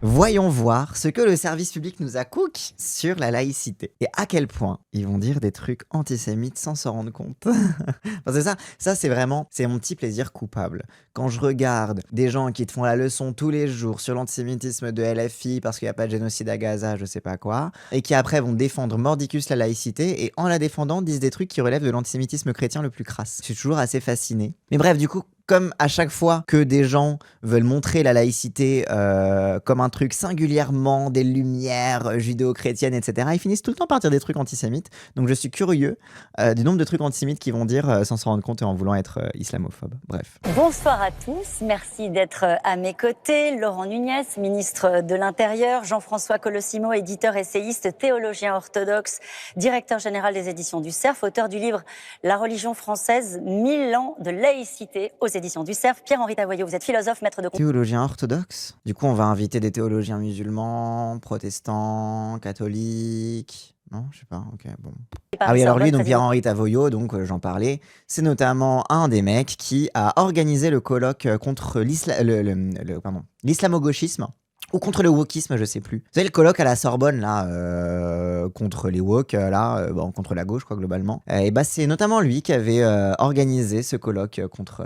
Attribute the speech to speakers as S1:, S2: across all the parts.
S1: Voyons voir ce que le service public nous a cook sur la laïcité et à quel point ils vont dire des trucs antisémites sans s'en rendre compte. Parce que ça c'est mon petit plaisir coupable. Quand je regarde des gens qui te font la leçon tous les jours sur l'antisémitisme de LFI parce qu'il n'y a pas de génocide à Gaza, je sais pas quoi, et qui après vont défendre mordicus la laïcité et en la défendant disent des trucs qui relèvent de l'antisémitisme chrétien le plus crasse. Je suis toujours assez fasciné. Mais bref, du coup, comme à chaque fois que des gens veulent montrer la laïcité comme un truc singulièrement des lumières judéo-chrétiennes, etc., ils finissent tout le temps par dire des trucs antisémites. Donc je suis curieux du nombre de trucs antisémites qu'ils vont dire sans s'en rendre compte et en voulant être islamophobes. Bref.
S2: Bonsoir à tous, merci d'être à mes côtés. Laurent Nunez, ministre de l'Intérieur, Jean-François Colosimo, éditeur, essayiste, théologien orthodoxe, directeur général des éditions du Cerf, auteur du livre La religion française, 1000 ans de laïcité aux éditions du Cerf. Pierre-Henri Tavoyot, vous êtes philosophe, maître de...
S1: Théologien orthodoxe. Du coup, on va inviter des théologiens musulmans, protestants, catholiques... Non, je sais pas, ok, bon. Ah oui, alors lui, donc Pierre-Henri Tavoyot, donc j'en parlais, c'est notamment un des mecs qui a organisé le colloque contre l'islamo-gauchisme. Ou contre le wokisme, je sais plus. Vous savez, le colloque à la Sorbonne, là, contre les woke, bon, contre la gauche, quoi, globalement. Et bah, c'est notamment lui qui avait organisé ce colloque contre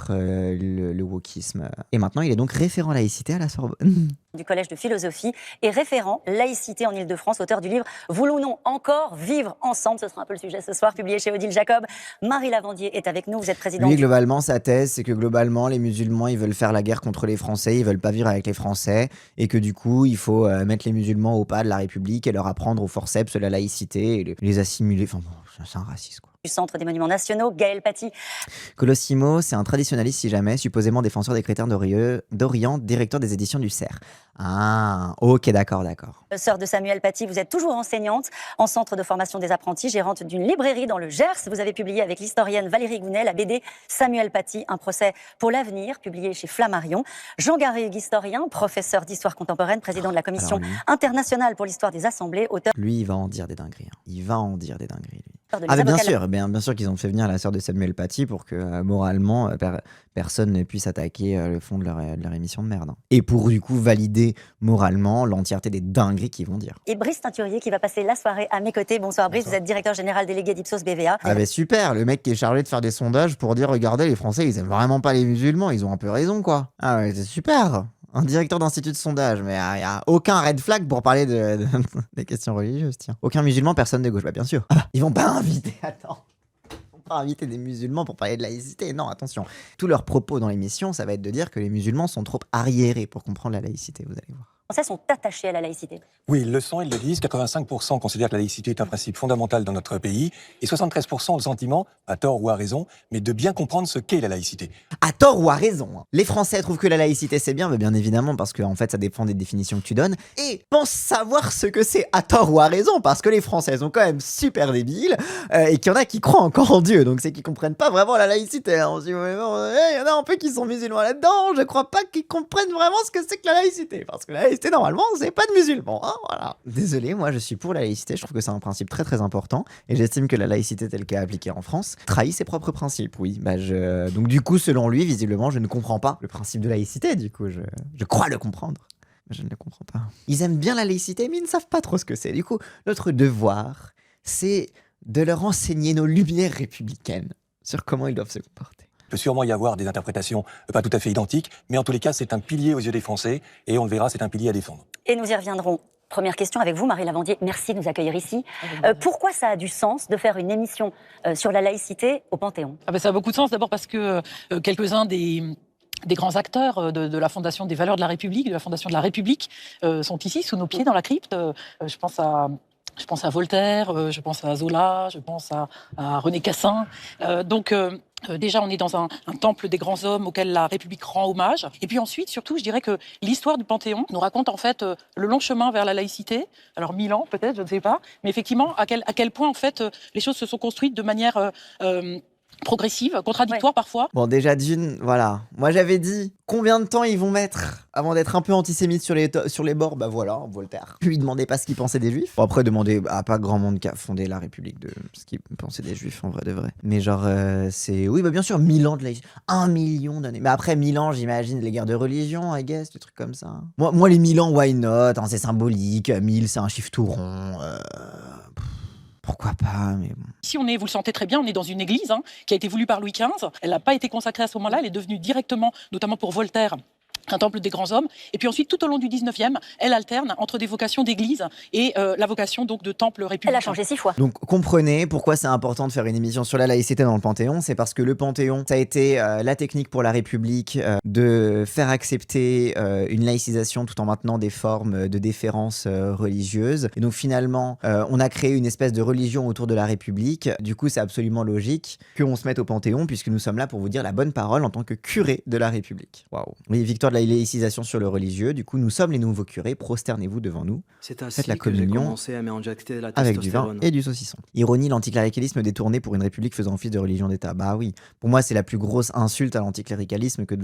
S1: le wokisme. Et maintenant, il est donc référent laïcité à la Sorbonne.
S2: Du collège de philosophie et référent laïcité en Ile-de-France, auteur du livre Voulons-nous encore vivre ensemble? Ce sera un peu le sujet ce soir, publié chez Odile Jacob. Marie Lavandier est avec nous, vous êtes présidente.
S1: Lui, globalement, sa thèse, c'est que globalement, les musulmans, ils veulent faire la guerre contre les Français, ils veulent pas vivre avec les Français, et que du coup, il faut mettre les musulmans au pas de la République et leur apprendre au forceps la laïcité et les assimiler. Enfin bon, c'est un raciste, quoi.
S2: Du Centre des Monuments Nationaux, Gaël Paty.
S1: Colosimo, c'est un traditionnaliste si jamais, supposément défenseur des chrétiens d'Orient, directeur des éditions du Cerf. Ah, ok, d'accord.
S2: Sœur de Samuel Paty, vous êtes toujours enseignante en centre de formation des apprentis, gérante d'une librairie dans le Gers. Vous avez publié avec l'historienne Valérie Gounet la BD Samuel Paty, un procès pour l'avenir, publié chez Flammarion. Jean Garrigue, historien, professeur d'histoire contemporaine, président de la Commission internationale pour l'histoire des assemblées, auteur...
S1: Lui, il va en dire des dingueries. Il va en dire des dingueries, lui. Ah, mais bien sûr qu'ils ont fait venir la sœur de Samuel Paty pour que moralement personne ne puisse attaquer le fond de leur émission de merde. Et pour du coup valider moralement l'entièreté des dingueries qu'ils vont dire.
S2: Et Brice Teinturier qui va passer la soirée à mes côtés. Bonsoir Brice, vous êtes directeur général délégué d'Ipsos BVA.
S1: Ah bah super, le mec qui est chargé de faire des sondages pour dire regardez les Français ils aiment vraiment pas les musulmans, ils ont un peu raison quoi. Ah ouais c'est super. Un directeur d'institut de sondage, mais il n'y a aucun red flag pour parler des questions religieuses, tiens. Aucun musulman, personne de gauche, bah bien sûr. Ah bah, ils vont pas inviter, attends. Ils vont pas inviter des musulmans pour parler de laïcité, non, attention. Tous leurs propos dans l'émission, ça va être de dire que les musulmans sont trop arriérés pour comprendre la laïcité, vous allez voir.
S2: Les Français sont attachés à la laïcité.
S3: Oui, ils le sont, ils le disent. 85% considèrent que la laïcité est un principe fondamental dans notre pays. Et 73% ont le sentiment, à tort ou à raison, mais de bien comprendre ce qu'est la laïcité.
S1: À tort ou à raison. Les Français trouvent que la laïcité c'est bien, mais bien évidemment, parce que en fait ça dépend des définitions que tu donnes. Et pensent savoir ce que c'est à tort ou à raison, parce que les Français sont quand même super débiles, et qu'il y en a qui croient encore en Dieu. Donc c'est qu'ils comprennent pas vraiment la laïcité. Hein. Il y en a un peu qui sont musulmans là-dedans, je crois pas qu'ils comprennent vraiment ce que c'est que la laïcité. Parce que la laïcité, normalement, c'est pas de musulmans. Hein, voilà. Désolé, moi je suis pour la laïcité, je trouve que c'est un principe très très important, et j'estime que la laïcité telle qu'elle est appliquée en France trahit ses propres principes, oui. Donc du coup, selon lui, visiblement, je ne comprends pas le principe de laïcité, du coup, je crois le comprendre. Mais je ne le comprends pas. Ils aiment bien la laïcité, mais ils ne savent pas trop ce que c'est. Du coup, notre devoir, c'est de leur enseigner nos lumières républicaines sur comment ils doivent se comporter.
S3: Il peut sûrement y avoir des interprétations pas tout à fait identiques, mais en tous les cas, c'est un pilier aux yeux des Français, et on le verra, c'est un pilier à défendre.
S2: Et nous y reviendrons. Première question avec vous, Marie Lavandier. Merci de nous accueillir ici. Pourquoi ça a du sens de faire une émission sur la laïcité au Panthéon ?
S4: Ça a beaucoup de sens, d'abord parce que quelques-uns des grands acteurs de la Fondation des valeurs de la République, de la Fondation de la République, sont ici, sous nos pieds, dans la crypte. Je pense à Voltaire, je pense à Zola, je pense à René Cassin. Déjà, on est dans un temple des grands hommes auquel la République rend hommage. Et puis ensuite, surtout, je dirais que l'histoire du Panthéon nous raconte en fait le long chemin vers la laïcité. Alors 1000 ans peut-être, je ne sais pas. Mais effectivement, à quel point en fait les choses se sont construites de manière progressive, contradictoire parfois.
S1: Bon, déjà d'une, voilà. Moi, j'avais dit combien de temps ils vont mettre avant d'être un peu antisémite sur les bords. Bah voilà, Voltaire. Lui demandait pas ce qu'il pensait des juifs. Bon, après, demandez à pas grand monde qui a fondé la République de ce qu'il pensait des juifs, en vrai de vrai. Mais genre, c'est. Oui, bah bien sûr, 1000 ans de laïcité. 1 million d'années. Mais après 1000 ans, j'imagine les guerres de religion, I guess, des trucs comme ça. Moi les 1000 ans, why not, hein, c'est symbolique. 1000, c'est un chiffre tout rond. Pourquoi pas, mais bon.
S4: Ici, on est, vous le sentez très bien, on est dans une église qui a été voulue par Louis XV. Elle n'a pas été consacrée à ce moment-là, elle est devenue directement, notamment pour Voltaire, un temple des grands hommes. Et puis ensuite, tout au long du 19e, elle alterne entre des vocations d'église et la vocation donc de temple républicain.
S2: Elle a changé 6 fois.
S1: Donc comprenez pourquoi c'est important de faire une émission sur la laïcité dans le Panthéon. C'est parce que le Panthéon, ça a été la technique pour la République de faire accepter une laïcisation tout en maintenant des formes de déférence religieuse. Et donc finalement, on a créé une espèce de religion autour de la République. Du coup, c'est absolument logique qu'on se mette au Panthéon puisque nous sommes là pour vous dire la bonne parole en tant que curé de la République. Waouh. Oui, victoire de la laïcisation sur le religieux. Du coup, nous sommes les nouveaux curés. Prosternez-vous devant nous.
S5: C'est ainsi
S1: Faites la
S5: que j'ai
S1: communion
S5: commencé à m'injecter la
S1: avec du vin
S5: testostérone.
S1: et du saucisson. Ironie, l'anticléricalisme détourné pour une république faisant office de religion d'État. Bah oui, pour moi c'est la plus grosse insulte à l'anticléricalisme que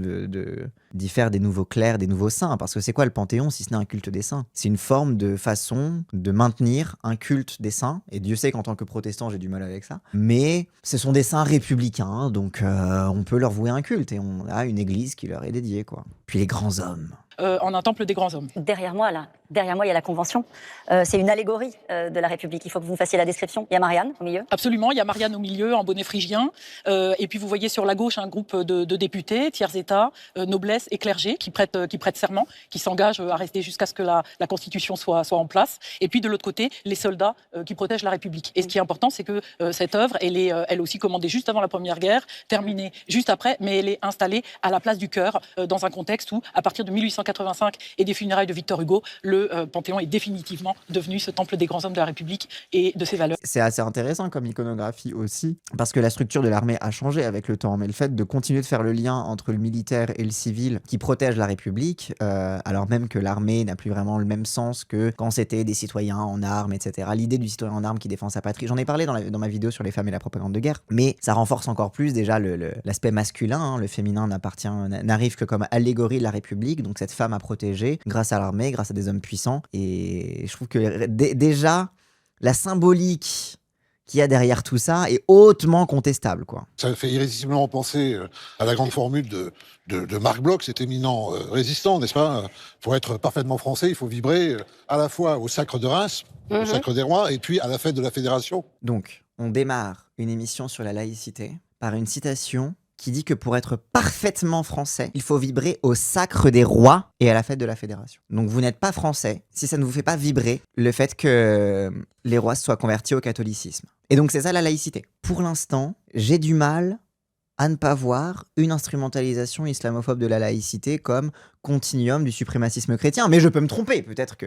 S1: d'y faire des nouveaux clercs, des nouveaux saints. Parce que c'est quoi le Panthéon si ce n'est un culte des saints? C'est une forme de façon de maintenir un culte des saints. Et Dieu sait qu'en tant que protestant j'ai du mal avec ça. Mais ce sont des saints républicains, donc on peut leur vouer un culte. Et on a une église qui leur est dédiée, quoi. Puis les grands hommes.
S4: En un temple des grands hommes.
S2: Derrière moi, il y a la Convention. C'est une allégorie de la République. Il faut que vous me fassiez la description. Il y a Marianne au milieu.
S4: Absolument, il y a Marianne au milieu, en bonnet phrygien. Et puis vous voyez sur la gauche un groupe de députés, tiers état, noblesse et clergé qui prêtent serment, qui s'engagent à rester jusqu'à ce que la Constitution soit en place. Et puis de l'autre côté, les soldats qui protègent la République. Et ce qui est important, c'est que cette œuvre, elle est elle aussi commandée juste avant la Première Guerre, terminée juste après, mais elle est installée à la place du Cœur, dans un contexte où, à partir de 1885 et des funérailles de Victor Hugo, le Panthéon est définitivement devenu ce temple des grands hommes de la République et de ses valeurs.
S1: C'est assez intéressant comme iconographie aussi, parce que la structure de l'armée a changé avec le temps, mais le fait de continuer de faire le lien entre le militaire et le civil qui protège la République, alors même que l'armée n'a plus vraiment le même sens que quand c'était des citoyens en armes, etc. L'idée du citoyen en armes qui défend sa patrie, j'en ai parlé dans ma vidéo sur les femmes et la propagande de guerre, mais ça renforce encore plus déjà l'aspect masculin, hein, le féminin n'arrive que comme allégorie de la République, donc cette femme à protéger grâce à l'armée, grâce à des hommes puissants. Et je trouve que déjà, la symbolique qu'il y a derrière tout ça est hautement contestable, quoi.
S6: Ça fait irrésistiblement penser à la grande formule de Marc Bloch, cet éminent résistant, n'est-ce pas? Pour être parfaitement français, il faut vibrer à la fois au sacre de Reims, au sacre des rois, et puis à la fête de la Fédération.
S1: Donc, on démarre une émission sur la laïcité par une citation qui dit que pour être parfaitement français, il faut vibrer au sacre des rois et à la fête de la Fédération. Donc vous n'êtes pas français si ça ne vous fait pas vibrer le fait que les rois soient convertis au catholicisme. Et donc c'est ça la laïcité. Pour l'instant, j'ai du mal à ne pas voir une instrumentalisation islamophobe de la laïcité comme continuum du suprémacisme chrétien. Mais je peux me tromper, peut-être que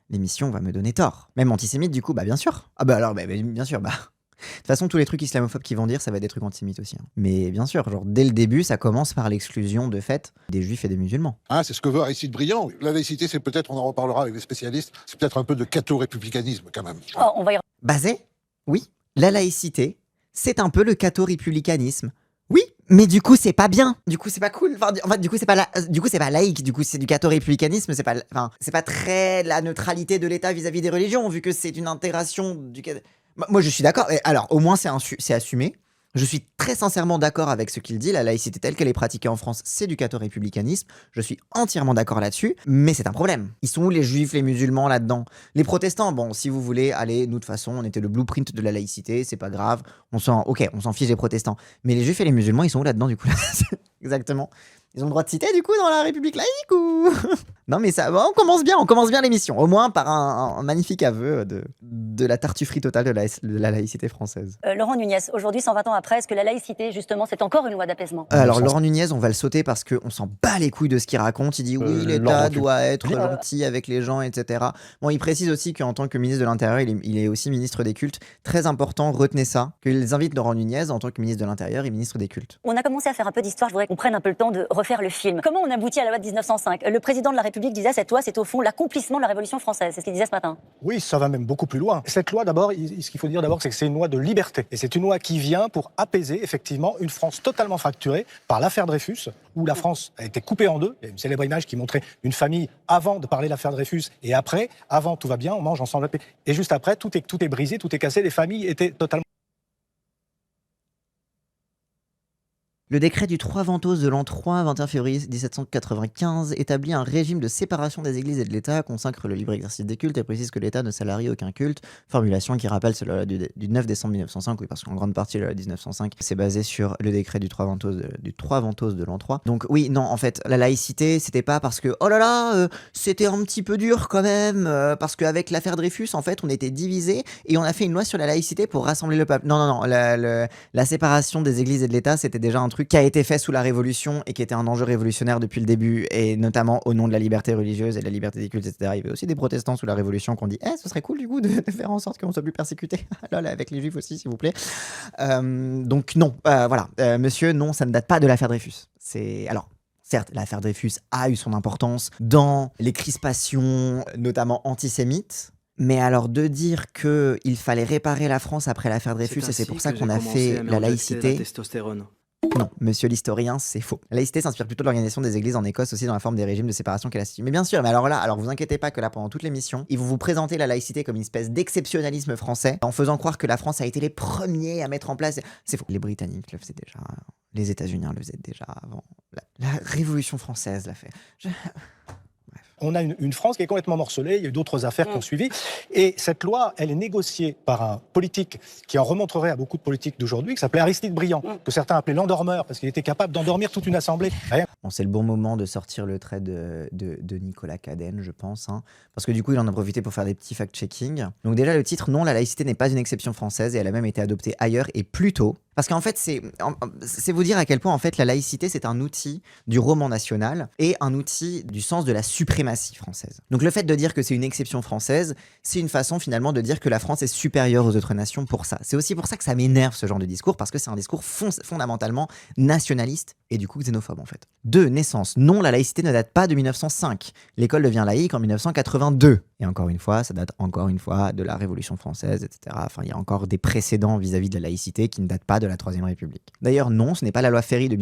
S1: l'émission va me donner tort. Même antisémite du coup, bah bien sûr. Ah bah alors, bien sûr, bah... De toute façon, tous les trucs islamophobes qu'ils vont dire, ça va être des trucs antisémites aussi. Hein. Mais bien sûr, genre dès le début, ça commence par l'exclusion de fait des juifs et des musulmans.
S6: Ah, c'est ce que veut Aristide Briand. La laïcité, c'est peut-être, on en reparlera avec les spécialistes, c'est peut-être un peu de catho-républicanisme quand même.
S2: Oh, on va y
S1: Basé? Oui. La laïcité, c'est un peu le catho-républicanisme. Oui, mais du coup, c'est pas bien. Du coup, c'est pas cool. Enfin, du coup, c'est pas laïque. Du coup, c'est du catho-républicanisme. C'est pas très la neutralité de l'État vis-à-vis des religions, vu que c'est une intégration du... Moi, je suis d'accord. Alors, au moins, c'est assumé. Je suis très sincèrement d'accord avec ce qu'il dit. La laïcité telle qu'elle est pratiquée en France, c'est du catho-républicanisme. Je suis entièrement d'accord là-dessus. Mais c'est un problème. Ils sont où les juifs, les musulmans là-dedans? Les protestants, bon, si vous voulez, allez, nous de toute façon, on était le blueprint de la laïcité, c'est pas grave. On s'en fiche des protestants. Mais les juifs et les musulmans, ils sont où là-dedans du coup? Exactement. Ils ont le droit de citer du coup dans la République laïque ou... Non mais ça, bon, on commence bien l'émission, au moins par un magnifique aveu de la tartufferie totale de la laïcité française.
S2: Laurent Nunez, aujourd'hui, 120 ans après, est-ce que la laïcité, justement, c'est encore une loi d'apaisement?
S1: Alors Laurent Nunez, on va le sauter parce qu'on s'en bat les couilles de ce qu'il raconte. Il dit oui, l'État doit être gentil avec les gens, etc. Bon, il précise aussi qu'en tant que ministre de l'Intérieur, il est aussi ministre des cultes. Très important, retenez ça, qu'ils invitent Laurent Nunez en tant que ministre de l'Intérieur et ministre des cultes.
S2: On a commencé à faire un peu d'histoire, je voudrais qu'on prenne un peu le temps de refaire le film. Comment on aboutit à la loi de 1905 ? Le président de la République disait cette loi, c'est au fond l'accomplissement de la Révolution française. C'est ce qu'il disait ce matin.
S5: Oui, ça va même beaucoup plus loin. Cette loi, d'abord, ce qu'il faut dire d'abord, c'est que c'est une loi de liberté. Et c'est une loi qui vient pour apaiser, effectivement, une France totalement fracturée par l'affaire Dreyfus, où la France a été coupée en deux. Il y a une célèbre image qui montrait une famille avant de parler de l'affaire Dreyfus et après. Avant, tout va bien, on mange ensemble. Et juste après, tout est brisé, tout est cassé. Les familles étaient totalement...
S1: Le décret du 3 Ventose de l'an 3, 21 février 1795, établit un régime de séparation des églises et de l'État, consacre le libre exercice des cultes et précise que l'État ne salarie aucun culte. Formulation qui rappelle celle du 9 décembre 1905, oui, parce qu'en grande partie, la loi de 1905, c'est basé sur le décret du 3 Ventose de l'an 3. Donc oui, non, en fait, la laïcité, c'était pas parce que, oh là là, c'était un petit peu dur quand même, parce qu'avec l'affaire Dreyfus, en fait, on était divisés et on a fait une loi sur la laïcité pour rassembler le peuple. Non, la séparation des églises et de l'État, c'était déjà un truc qui a été fait sous la Révolution et qui était un enjeu révolutionnaire depuis le début, et notamment au nom de la liberté religieuse et de la liberté des cultes, etc. Il y avait aussi des protestants sous la Révolution qui ont dit ce serait cool du coup de faire en sorte qu'on soit plus persécuté. Lol, avec les juifs aussi, s'il vous plaît. Donc non, voilà. Monsieur, non, ça ne date pas de l'affaire Dreyfus. Alors, certes, l'affaire Dreyfus a eu son importance dans les crispations, notamment antisémites. Mais alors de dire qu'il fallait réparer la France après l'affaire Dreyfus, et c'est pour ça qu'on a fait la laïcité... Non, monsieur l'historien, c'est faux. La laïcité s'inspire plutôt de l'organisation des églises en Écosse, aussi dans la forme des régimes de séparation qu'elle a suivis. Mais bien sûr, mais alors vous inquiétez pas que là, pendant toute l'émission, ils vont vous présenter la laïcité comme une espèce d'exceptionnalisme français, en faisant croire que la France a été les premiers à mettre en place... C'est faux. Les Britanniques le faisaient déjà, les États-Unis le faisaient déjà avant. La Révolution française l'a fait.
S5: On a une France qui est complètement morcelée, il y a eu d'autres affaires qui ont suivi. Et cette loi, elle est négociée par un politique qui en remontrerait à beaucoup de politiques d'aujourd'hui, qui s'appelait Aristide Briand, que certains appelaient l'endormeur, parce qu'il était capable d'endormir toute une assemblée.
S1: Bon, c'est le bon moment de sortir le trait de Nicolas Cadenne, je pense. Parce que du coup, il en a profité pour faire des petits fact-checking. Donc déjà, le titre, non, la laïcité n'est pas une exception française, et elle a même été adoptée ailleurs et plus tôt. Parce qu'en fait, c'est vous dire à quel point en fait la laïcité c'est un outil du roman national et un outil du sens de la suprématie française. Donc le fait de dire que c'est une exception française, c'est une façon finalement de dire que la France est supérieure aux autres nations pour ça. C'est aussi pour ça que ça m'énerve ce genre de discours, parce que c'est un discours fondamentalement nationaliste et du coup xénophobe en fait. 2. Naissance. Non, la laïcité ne date pas de 1905. L'école devient laïque en 1982. Et encore une fois, ça date encore une fois de la Révolution française, etc. Enfin, il y a encore des précédents vis-à-vis de la laïcité qui ne datent pas de la Troisième République. D'ailleurs, non, ce n'est pas la loi Ferry de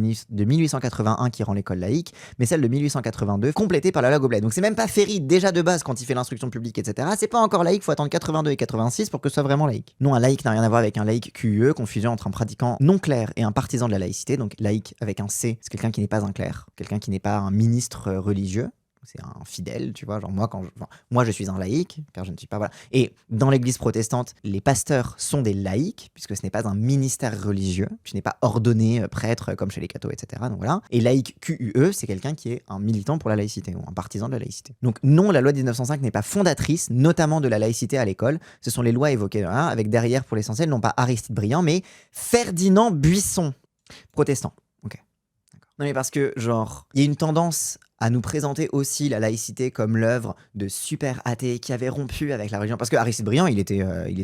S1: 1881 qui rend l'école laïque, mais celle de 1882, complétée par la loi Goblet. Donc c'est même pas Ferry, déjà de base, quand il fait l'instruction publique, etc. C'est pas encore laïque, faut attendre 82 et 86 pour que ce soit vraiment laïque. Non, un laïque n'a rien à voir avec un laïque QUE, confusion entre un pratiquant non clerc et un partisan de la laïcité. Donc laïque avec un C, c'est quelqu'un qui n'est pas un clerc, quelqu'un qui n'est pas un ministre religieux. C'est un fidèle, tu vois, genre moi je suis un laïc, car je ne suis pas, voilà. Et dans l'église protestante, les pasteurs sont des laïcs, puisque ce n'est pas un ministère religieux, tu n'es pas ordonné prêtre comme chez les cathos, etc. Donc voilà. Et laïc QUE, c'est quelqu'un qui est un militant pour la laïcité, ou un partisan de la laïcité. Donc non, la loi de 1905 n'est pas fondatrice, notamment de la laïcité à l'école, ce sont les lois évoquées là, avec derrière pour l'essentiel, non pas Aristide Briand, mais Ferdinand Buisson, protestant. Ok. D'accord. Non mais parce que, genre, il y a une tendance à nous présenter aussi la laïcité comme l'œuvre de super athées qui avaient rompu avec la religion. Parce que Aristide Briand, il était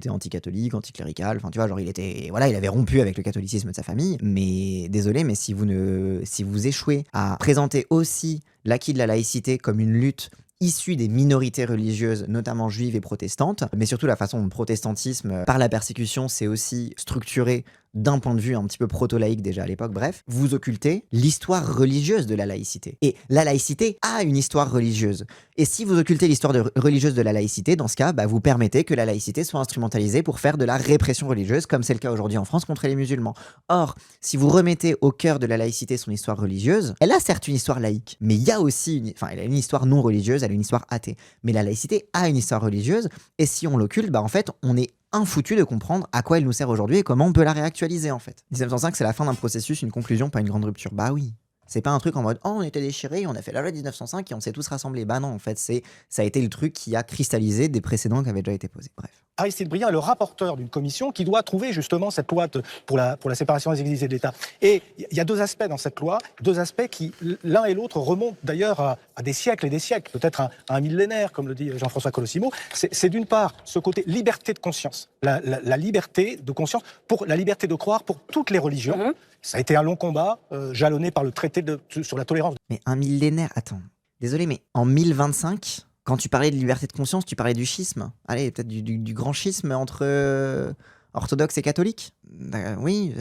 S1: anti-catholique, anticlérical, enfin tu vois, genre il avait rompu avec le catholicisme de sa famille. Mais désolé, mais si vous échouez à présenter aussi l'acquis de la laïcité comme une lutte issue des minorités religieuses, notamment juives et protestantes, mais surtout la façon dont le protestantisme, par la persécution, c'est aussi structuré d'un point de vue un petit peu proto-laïque déjà à l'époque, bref, vous occultez l'histoire religieuse de la laïcité. Et la laïcité a une histoire religieuse. Et si vous occultez l'histoire religieuse de la laïcité, dans ce cas, vous permettez que la laïcité soit instrumentalisée pour faire de la répression religieuse, comme c'est le cas aujourd'hui en France contre les musulmans. Or, si vous remettez au cœur de la laïcité son histoire religieuse, elle a certes une histoire laïque, mais il y a aussi elle a une histoire non religieuse, elle a une histoire athée. Mais la laïcité a une histoire religieuse, et si on l'occulte, en fait, on est infoutu de comprendre à quoi elle nous sert aujourd'hui et comment on peut la réactualiser en fait. 1905, c'est la fin d'un processus, une conclusion, pas une grande rupture. Bah oui. C'est pas un truc en mode on était déchirés, on a fait la loi de 1905 et on s'est tous rassemblés. Bah non, en fait, ça a été le truc qui a cristallisé des précédents qui avaient déjà été posés. Bref.
S5: Aristide Briand est le rapporteur d'une commission qui doit trouver justement cette loi pour la séparation des églises et de l'État. Et il y a deux aspects dans cette loi, deux aspects qui, l'un et l'autre, remontent d'ailleurs à des siècles et des siècles, peut-être à un millénaire, comme le dit Jean-François Colosimo. C'est d'une part ce côté liberté de conscience, la liberté de conscience, pour la liberté de croire pour toutes les religions. Ça a été un long combat, jalonné par le traité sur la tolérance.
S1: Mais un millénaire, attends. Désolé, mais en 1025, quand tu parlais de liberté de conscience, tu parlais du schisme. Allez, peut-être du grand schisme entre orthodoxes et catholiques. Oui,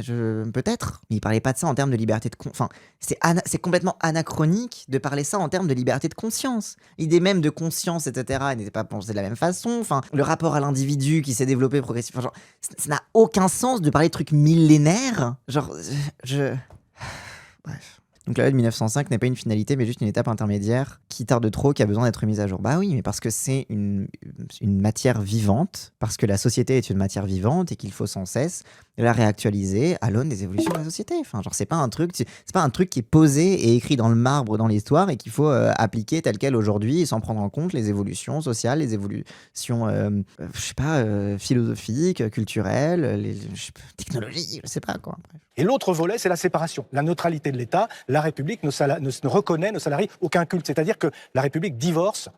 S1: peut-être. Mais il parlait pas de ça en termes de liberté de conscience. Enfin, c'est complètement anachronique de parler ça en termes de liberté de conscience. L'idée même de conscience, etc., elle n'était pas pensée de la même façon. Enfin, le rapport à l'individu qui s'est développé progressivement. Genre, ça n'a aucun sens de parler de trucs millénaires. Genre, Bref. Donc la loi de 1905 n'est pas une finalité, mais juste une étape intermédiaire qui tarde trop, qui a besoin d'être mise à jour. Bah oui, mais parce que c'est une matière vivante, parce que la société est une matière vivante et qu'il faut sans cesse la réactualiser à l'aune des évolutions de la société. Enfin, genre, c'est pas un truc qui est posé et écrit dans le marbre dans l'histoire et qu'il faut appliquer tel quel aujourd'hui sans prendre en compte les évolutions sociales, les évolutions, philosophiques, culturelles, technologiques, je sais pas quoi. Bref.
S5: Et l'autre volet, c'est la séparation, la neutralité de l'État. La République ne reconnaît, ne salarie aucun culte. C'est-à-dire que la République divorce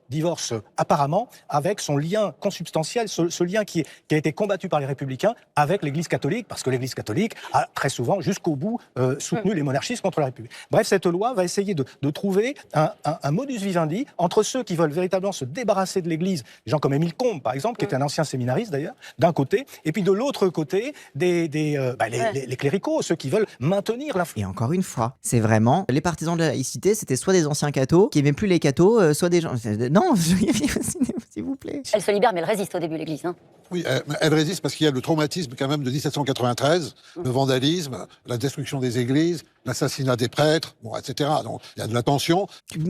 S5: apparemment avec son lien consubstantiel, ce lien qui a été combattu par les Républicains avec l'Église catholique, parce que l'Église catholique a très souvent, jusqu'au bout, soutenu les monarchistes contre la République. Bref, cette loi va essayer de trouver un modus vivendi entre ceux qui veulent véritablement se débarrasser de l'Église, des gens comme Émile Combes, par exemple, qui était un ancien séminariste d'ailleurs, d'un côté, et puis de l'autre côté, les cléricaux, ceux qui veulent maintenir l'influence.
S1: Et encore une fois, c'est vraiment les partisans de la laïcité, c'était soit des anciens cathos qui aimaient plus les cathos, soit des gens. Non, s'il vous plaît.
S2: Elle se libère, mais elle résiste au début, l'Église. Hein.
S6: Oui, elle résiste parce qu'il y a le traumatisme quand même de 1793, le vandalisme, la destruction des églises, l'assassinat des prêtres, etc. Donc il y a de la tension.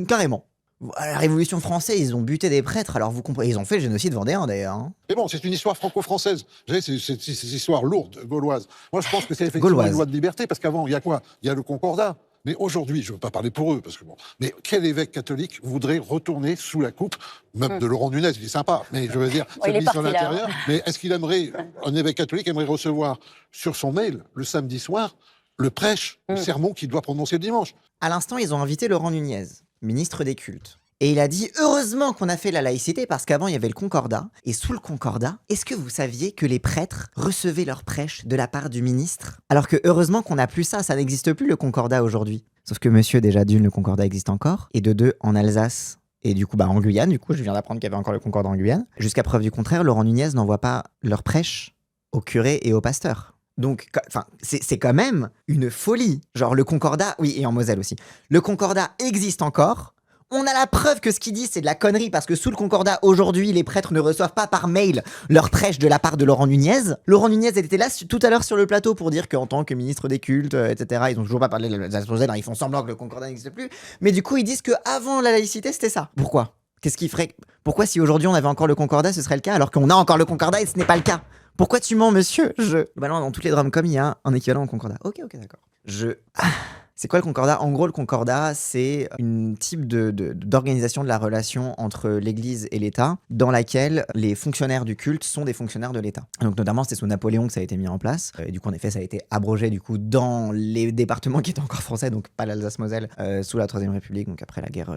S1: Carrément. À la Révolution française, ils ont buté des prêtres, alors vous comprenez, ils ont fait le génocide vendéen d'ailleurs. Hein.
S6: Mais bon, c'est une histoire franco-française. Vous savez, c'est ces histoires lourdes, gauloises. Moi, je pense que c'est effectivement une loi de liberté, parce qu'avant, il y a quoi? Il y a le Concordat. Mais aujourd'hui, je ne veux pas parler pour eux, parce que bon, mais quel évêque catholique voudrait retourner sous la coupe, même de Laurent Nunez, il est sympa, mais je veux dire, c'est le ministre de l'Intérieur. Mais est-ce qu'il aimerait, un évêque catholique aimerait recevoir sur son mail, le samedi soir, le prêche, le sermon qu'il doit prononcer le dimanche?
S1: À l'instant, ils ont invité Laurent Nunez, ministre des cultes. Et il a dit « Heureusement qu'on a fait la laïcité parce qu'avant il y avait le Concordat. Et sous le Concordat, est-ce que vous saviez que les prêtres recevaient leurs prêches de la part du ministre? Alors que heureusement qu'on n'a plus ça, ça n'existe plus le Concordat aujourd'hui. Sauf que monsieur, déjà d'une, le Concordat existe encore. Et de deux, en Alsace et du coup en Guyane, du coup je viens d'apprendre qu'il y avait encore le Concordat en Guyane. Jusqu'à preuve du contraire, Laurent Nunez n'envoie pas leurs prêches aux curés et aux pasteurs. Donc, c'est quand même une folie. Genre le Concordat, oui, et en Moselle aussi. Le Concordat existe encore. On a la preuve que ce qu'il dit, c'est de la connerie, parce que sous le Concordat, aujourd'hui, les prêtres ne reçoivent pas par mail leur prêche de la part de Laurent Nunez. Laurent Nunez était là tout à l'heure sur le plateau pour dire qu'en tant que ministre des cultes, etc., ils ont toujours pas parlé de la Moselle, ils font semblant que le Concordat n'existe plus. Mais du coup, ils disent qu'avant la laïcité, c'était ça. Pourquoi? Qu'est-ce qui ferait? Pourquoi si aujourd'hui on avait encore le Concordat, ce serait le cas, alors qu'on a encore le Concordat et ce n'est pas le cas? Pourquoi tu mens, monsieur? Bah non, dans toutes les drames-com, il y a un équivalent au Concordat. Ok, d'accord. C'est quoi le Concordat? En gros, le Concordat, c'est une type d'organisation de la relation entre l'Église et l'État, dans laquelle les fonctionnaires du culte sont des fonctionnaires de l'État. Donc notamment, c'est sous Napoléon que ça a été mis en place. Et du coup, en effet, ça a été abrogé du coup dans les départements qui étaient encore français, donc pas l'Alsace-Moselle, sous la Troisième République. Donc après la guerre,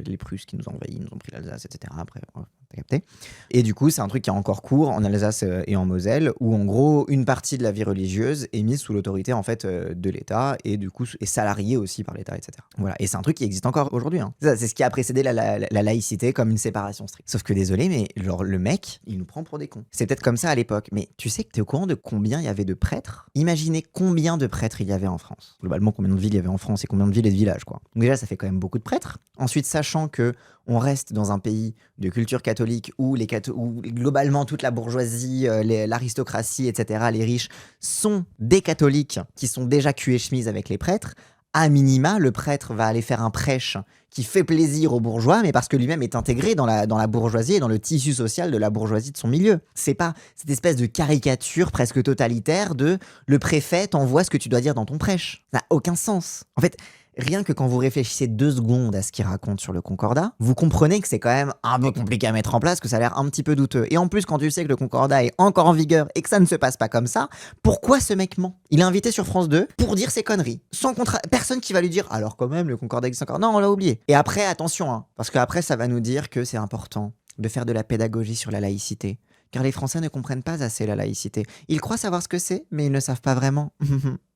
S1: les Prusses qui nous ont envahis, nous ont pris l'Alsace, etc. Après, t'as capté. Et du coup, c'est un truc qui est encore court en Alsace et en Moselle, où en gros, une partie de la vie religieuse est mise sous l'autorité en fait de l'État et du coup est salariée aussi par l'État, etc. Voilà. Et c'est un truc qui existe encore aujourd'hui. Hein. C'est ce qui a précédé la laïcité comme une séparation stricte. Sauf que désolé, mais genre le mec, il nous prend pour des cons. C'est peut-être comme ça à l'époque, mais tu sais que t'es au courant de combien il y avait de prêtres? Imaginez combien de prêtres il y avait en France. Globalement, combien de villes il y avait en France et combien de villes et de villages, quoi. Donc déjà, ça fait quand même beaucoup de prêtres. Ensuite, sachant que on reste dans un pays de culture catholique où globalement toute la bourgeoisie, l'aristocratie, etc., les riches sont des catholiques qui sont déjà cul et chemise avec les prêtres. À minima, le prêtre va aller faire un prêche qui fait plaisir aux bourgeois, mais parce que lui-même est intégré dans la bourgeoisie et dans le tissu social de la bourgeoisie de son milieu. C'est pas cette espèce de caricature presque totalitaire de le préfet t'envoie ce que tu dois dire dans ton prêche. Ça n'a aucun sens. En fait, rien que quand vous réfléchissez 2 secondes à ce qu'il raconte sur le Concordat, vous comprenez que c'est quand même un peu compliqué à mettre en place, que ça a l'air un petit peu douteux. Et en plus, quand tu sais que le Concordat est encore en vigueur et que ça ne se passe pas comme ça, pourquoi ce mec ment? Il est invité sur France 2 pour dire ses conneries. Sans personne qui va lui dire « Alors quand même, le Concordat existe encore. » Non, on l'a oublié. Et après, attention, hein, parce qu'après, ça va nous dire que c'est important de faire de la pédagogie sur la laïcité. Car les Français ne comprennent pas assez la laïcité. Ils croient savoir ce que c'est, mais ils ne savent pas vraiment.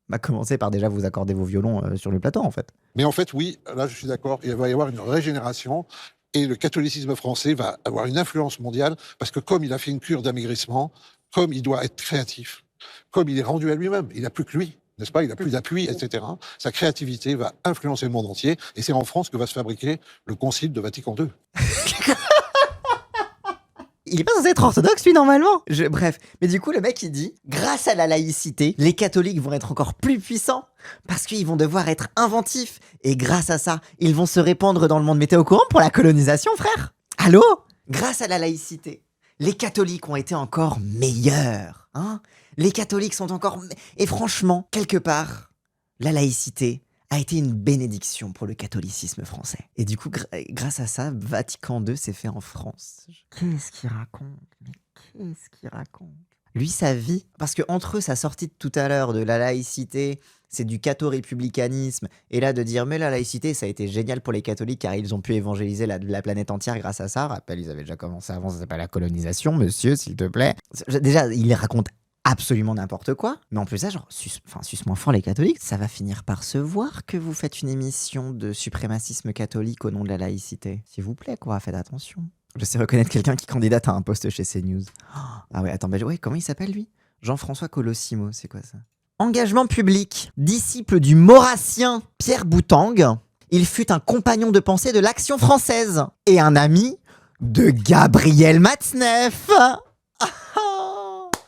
S1: Bah, commencez par déjà vous accorder vos violons sur le plateau, en fait.
S6: Mais en fait, oui, là, je suis d'accord, il va y avoir une régénération et le catholicisme français va avoir une influence mondiale parce que comme il a fait une cure d'amaigrissement, comme il doit être créatif, comme il est rendu à lui-même, il n'a plus que lui, n'est-ce pas? Il n'a plus d'appui, etc. Sa créativité va influencer le monde entier et c'est en France que va se fabriquer le concile de Vatican II.
S1: Il est pas censé être orthodoxe, lui, normalement. Bref. Mais du coup, le mec, il dit, grâce à la laïcité, les catholiques vont être encore plus puissants parce qu'ils vont devoir être inventifs. Et grâce à ça, ils vont se répandre dans le monde. Mais t'es au courant pour la colonisation, frère? Allô? Grâce à la laïcité, les catholiques ont été encore meilleurs. Hein? Les catholiques sont encore... Et franchement, quelque part, la laïcité a été une bénédiction pour le catholicisme français. Et du coup, grâce à ça, Vatican II s'est fait en France. Qu'est-ce qu'il raconte? Mais qu'est-ce qu'il raconte? Lui, sa vie... Parce que entre eux, sa sortie de tout à l'heure de la laïcité, c'est du catho-républicanisme, et là, de dire, mais la laïcité, ça a été génial pour les catholiques, car ils ont pu évangéliser la planète entière grâce à ça. Rappelle, ils avaient déjà commencé avant, ça s'appelle la colonisation, monsieur, s'il te plaît. Déjà, il raconte absolument n'importe quoi, mais en plus ça, genre, suce-moi fort les catholiques, ça va finir par se voir que vous faites une émission de suprémacisme catholique au nom de la laïcité. S'il vous plaît, quoi, faites attention. Je sais reconnaître quelqu'un qui candidate à un poste chez CNews. Ah ouais, attends, ouais, comment il s'appelle lui? Jean-François Colossimo, c'est quoi ça? Engagement public, disciple du maurassien Pierre Boutang, il fut un compagnon de pensée de l'Action française et un ami de Gabriel Matzneff.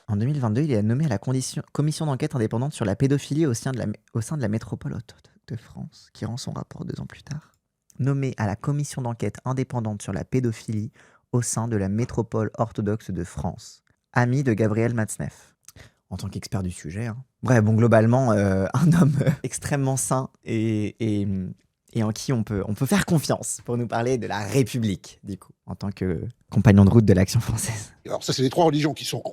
S1: En 2022, il est nommé à la commission d'enquête indépendante sur la pédophilie au sein de la métropole orthodoxe de France, qui rend son rapport 2 ans plus tard. Nommé à la commission d'enquête indépendante sur la pédophilie au sein de la métropole orthodoxe de France. Ami de Gabriel Matzneff. En tant qu'expert du sujet. Hein. Bref, bon, globalement, un homme extrêmement sain et en qui on peut faire confiance pour nous parler de la République, du coup, en tant que compagnon de route de l'Action française.
S6: Alors ça, c'est les 3 religions qui sont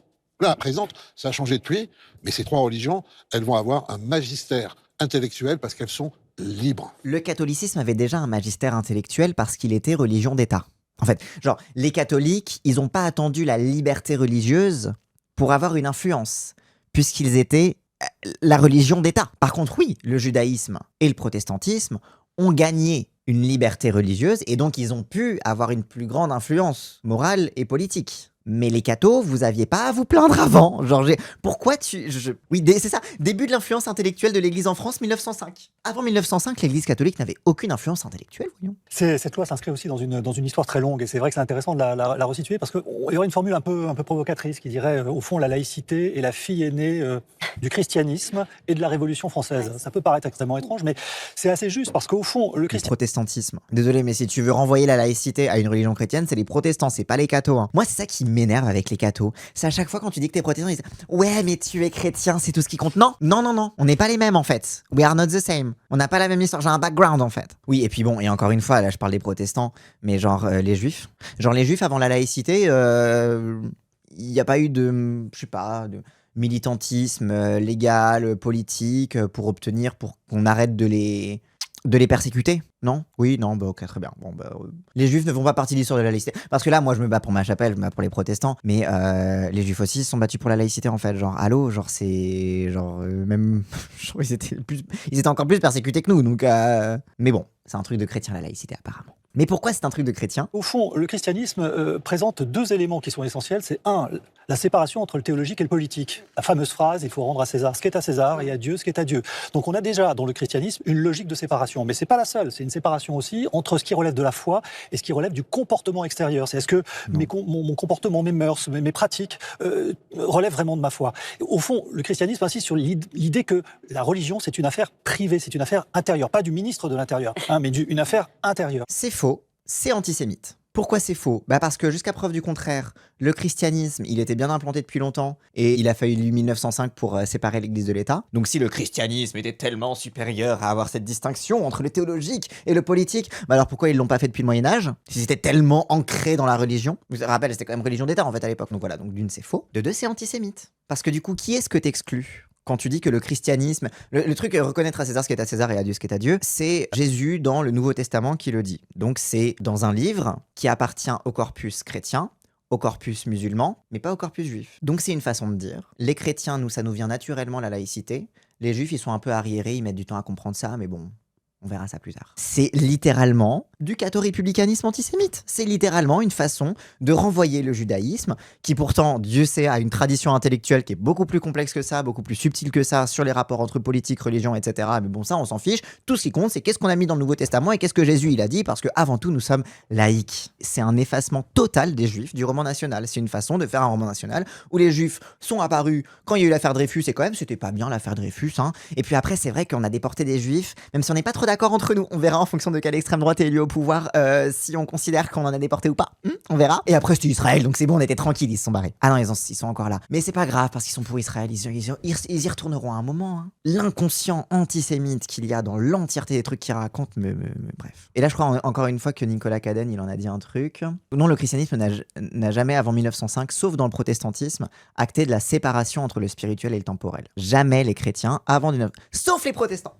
S6: là présentes. Ça a changé depuis, mais ces 3 religions, elles vont avoir un magistère intellectuel parce qu'elles sont libres.
S1: Le catholicisme avait déjà un magistère intellectuel parce qu'il était religion d'État. En fait, genre, les catholiques, ils n'ont pas attendu la liberté religieuse pour avoir une influence, puisqu'ils étaient la religion d'État. Par contre, oui, le judaïsme et le protestantisme ont gagné une liberté religieuse et donc ils ont pu avoir une plus grande influence morale et politique. Mais les cathos, vous aviez pas à vous plaindre avant. Genre, pourquoi Oui, c'est ça. Début de l'influence intellectuelle de l'Église en France, 1905. Avant 1905, l'Église catholique n'avait aucune influence intellectuelle, voyons.
S5: Cette loi s'inscrit aussi dans une histoire très longue, et c'est vrai que c'est intéressant de la resituer, parce qu'il y aurait une formule un peu provocatrice qui dirait, au fond, la laïcité est la fille aînée du christianisme et de la Révolution française. Ça peut paraître extrêmement étrange, mais c'est assez juste, parce qu'au fond, le
S1: protestantisme. Désolé, mais si tu veux renvoyer la laïcité à une religion chrétienne, c'est les protestants, c'est pas les cathos. Hein. Moi, c'est ça qui m'énerve avec les cathos. C'est à chaque fois quand tu dis que t'es protestant, ils disent « Ouais, mais tu es chrétien, c'est tout ce qui compte. » Non, on n'est pas les mêmes en fait. We are not the same. On n'a pas la même histoire, j'ai un background en fait. Oui, et puis bon, et encore une fois, là je parle des protestants, mais genre les juifs. Genre les juifs avant la laïcité, il n'y a pas eu de, je sais pas, de militantisme légal, politique, pour qu'on arrête de les persécuter, non? Oui, non, bah ok, très bien. Bon, bah, les juifs ne font pas partie de l'histoire de la laïcité. Parce que là, moi, je me bats pour ma chapelle, je me bats pour les protestants, mais les juifs aussi se sont battus pour la laïcité, en fait. Genre, allô, genre, c'est... Genre, même... genre, ils étaient encore plus persécutés que nous, donc... Mais bon, c'est un truc de chrétien, la laïcité, apparemment. Mais pourquoi c'est un truc de chrétien?
S5: Au fond, le christianisme présente 2 éléments qui sont essentiels. C'est la séparation entre le théologique et le politique. La fameuse phrase, il faut rendre à César ce qui est à César et à Dieu ce qui est à Dieu. Donc on a déjà dans le christianisme une logique de séparation. Mais c'est pas la seule, c'est une séparation aussi entre ce qui relève de la foi et ce qui relève du comportement extérieur. C'est est-ce que mon comportement, mes mœurs, mes pratiques relèvent vraiment de ma foi? Au fond, le christianisme insiste sur l'idée que la religion, c'est une affaire privée, c'est une affaire intérieure. Pas du ministre de l'Intérieur, mais une affaire intérieure.
S1: C'est faux, c'est antisémite. Pourquoi c'est faux? Bah parce que jusqu'à preuve du contraire, le christianisme, il était bien implanté depuis longtemps et il a fallu 1905 pour séparer l'Église de l'État. Donc si le christianisme était tellement supérieur à avoir cette distinction entre le théologique et le politique, bah alors pourquoi ils l'ont pas fait depuis le Moyen-Âge? Si c'était tellement ancré dans la religion. Je vous rappelle, c'était quand même religion d'État en fait à l'époque. Donc voilà, donc d'une c'est faux, de deux c'est antisémite. Parce que du coup, qui est-ce que t'exclus? Quand tu dis que le christianisme... Le truc, reconnaître à César ce qui est à César et à Dieu ce qui est à Dieu, c'est Jésus dans le Nouveau Testament qui le dit. Donc c'est dans un livre qui appartient au corpus chrétien, au corpus musulman, mais pas au corpus juif. Donc c'est une façon de dire. Les chrétiens, nous, ça nous vient naturellement la laïcité. Les juifs, ils sont un peu arriérés, ils mettent du temps à comprendre ça, mais bon, on verra ça plus tard. C'est littéralement du catho-républicanisme antisémite. C'est littéralement une façon de renvoyer le judaïsme, qui pourtant, Dieu sait, a une tradition intellectuelle qui est beaucoup plus complexe que ça, beaucoup plus subtile que ça, sur les rapports entre politique, religion, etc. Mais bon, ça, on s'en fiche. Tout ce qui compte, c'est qu'est-ce qu'on a mis dans le Nouveau Testament et qu'est-ce que Jésus, il a dit, parce que avant tout, nous sommes laïcs. C'est un effacement total des juifs du roman national. C'est une façon de faire un roman national où les juifs sont apparus quand il y a eu l'affaire Dreyfus, et quand même, c'était pas bien l'affaire Dreyfus, hein. Et puis après, c'est vrai qu'on a déporté des juifs, même si on n'est pas trop d'accord entre nous. On verra en fonction de quelle extrême droite est élu au pouvoir, si on considère qu'on en a déporté ou pas. On verra. Et après, c'était Israël, donc c'est bon, on était tranquille, ils se sont barrés. Ah non, ils sont encore là. Mais c'est pas grave, parce qu'ils sont pour Israël, ils y retourneront à un moment. Hein. L'inconscient antisémite qu'il y a dans l'entièreté des trucs qu'ils racontent, bref. Et là, je crois encore une fois que Nicolas Cadenne, il en a dit un truc. Non, le christianisme n'a jamais, avant 1905, sauf dans le protestantisme, acté de la séparation entre le spirituel et le temporel. Jamais les chrétiens, avant 19... Sauf les protestants.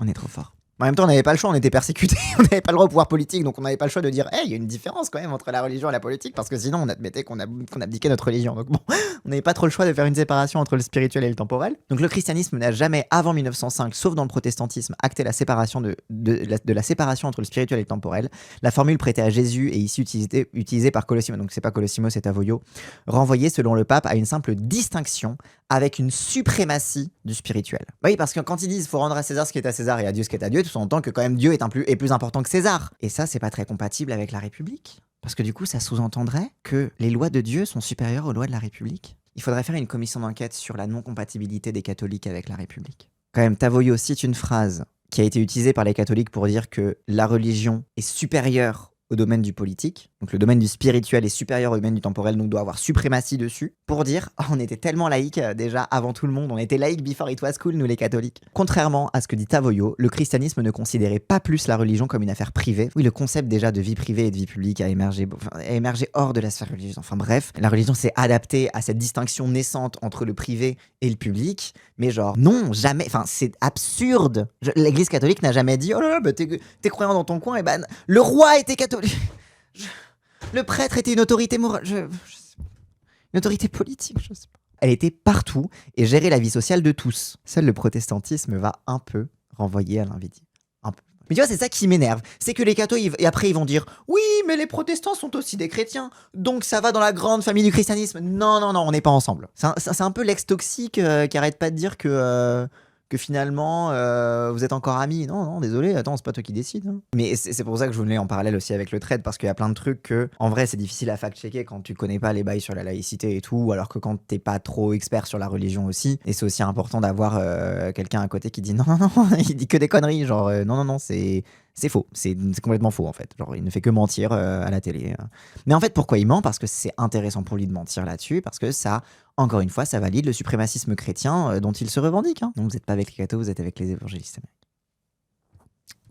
S1: On est trop fort. En même temps, on n'avait pas le choix, on était persécutés, on n'avait pas le droit au pouvoir politique, donc on n'avait pas le choix de dire « Hey, il y a une différence quand même entre la religion et la politique », parce que sinon on admettait qu'on abdiquait notre religion. Donc bon, on n'avait pas trop le choix de faire une séparation entre le spirituel et le temporel. Donc le christianisme n'a jamais, avant 1905, sauf dans le protestantisme, acté la séparation de la séparation entre le spirituel et le temporel. La formule prêtée à Jésus et ici utilisée par Colosimo, donc c'est pas Colosimo, c'est Avoyot, renvoyée selon le pape à une simple distinction avec une suprématie du spirituel. Oui, parce que quand ils disent « faut rendre à César ce qui est à César et à Dieu ce qui est à Dieu », on entend que quand même Dieu est plus important que César. Et ça, c'est pas très compatible avec la République. Parce que du coup, ça sous-entendrait que les lois de Dieu sont supérieures aux lois de la République. Il faudrait faire une commission d'enquête sur la non-compatibilité des catholiques avec la République. Quand même, Tavoyot cite une phrase qui a été utilisée par les catholiques pour dire que la religion est supérieure au domaine du politique, donc le domaine du spirituel est supérieur au domaine du temporel, donc doit avoir suprématie dessus, pour dire oh, on était tellement laïcs déjà avant tout le monde, on était laïcs before it was cool, nous les catholiques. Contrairement à ce que dit Tavoyot, le christianisme ne considérait pas plus la religion comme une affaire privée. Oui, le concept déjà de vie privée et de vie publique a émergé hors de la sphère religieuse. Enfin bref, la religion s'est adaptée à cette distinction naissante entre le privé et le public, mais genre non, jamais, enfin c'est absurde. L'église catholique n'a jamais dit oh là là, bah, t'es croyant dans ton coin, et ben le roi était catholique. Le prêtre était une autorité morale, une autorité politique, je sais pas. Elle était partout et gérait la vie sociale de tous. Seul le protestantisme va un peu renvoyer à l'invisible. Un peu. Mais tu vois, c'est ça qui m'énerve. C'est que les cathos, et après ils vont dire « Oui, mais les protestants sont aussi des chrétiens, donc ça va dans la grande famille du christianisme. » Non, on n'est pas ensemble. C'est un peu l'ex toxique qui arrête pas de dire que finalement, vous êtes encore amis. Non, désolé, attends, c'est pas toi qui décide. Hein. Mais c'est pour ça que je voulais en parallèle aussi avec le trade, parce qu'il y a plein de trucs que, en vrai, c'est difficile à fact-checker quand tu connais pas les bails sur la laïcité et tout, alors que quand t'es pas trop expert sur la religion aussi. Et c'est aussi important d'avoir quelqu'un à côté qui dit non, il dit que des conneries. Genre, non, c'est faux. C'est complètement faux, en fait. Genre, il ne fait que mentir à la télé. Mais en fait, pourquoi il ment ? Parce que c'est intéressant pour lui de mentir là-dessus, parce que ça, encore une fois, ça valide le suprémacisme chrétien dont il se revendique. Hein. Donc, vous n'êtes pas avec les cathos, vous êtes avec les évangélistes américains.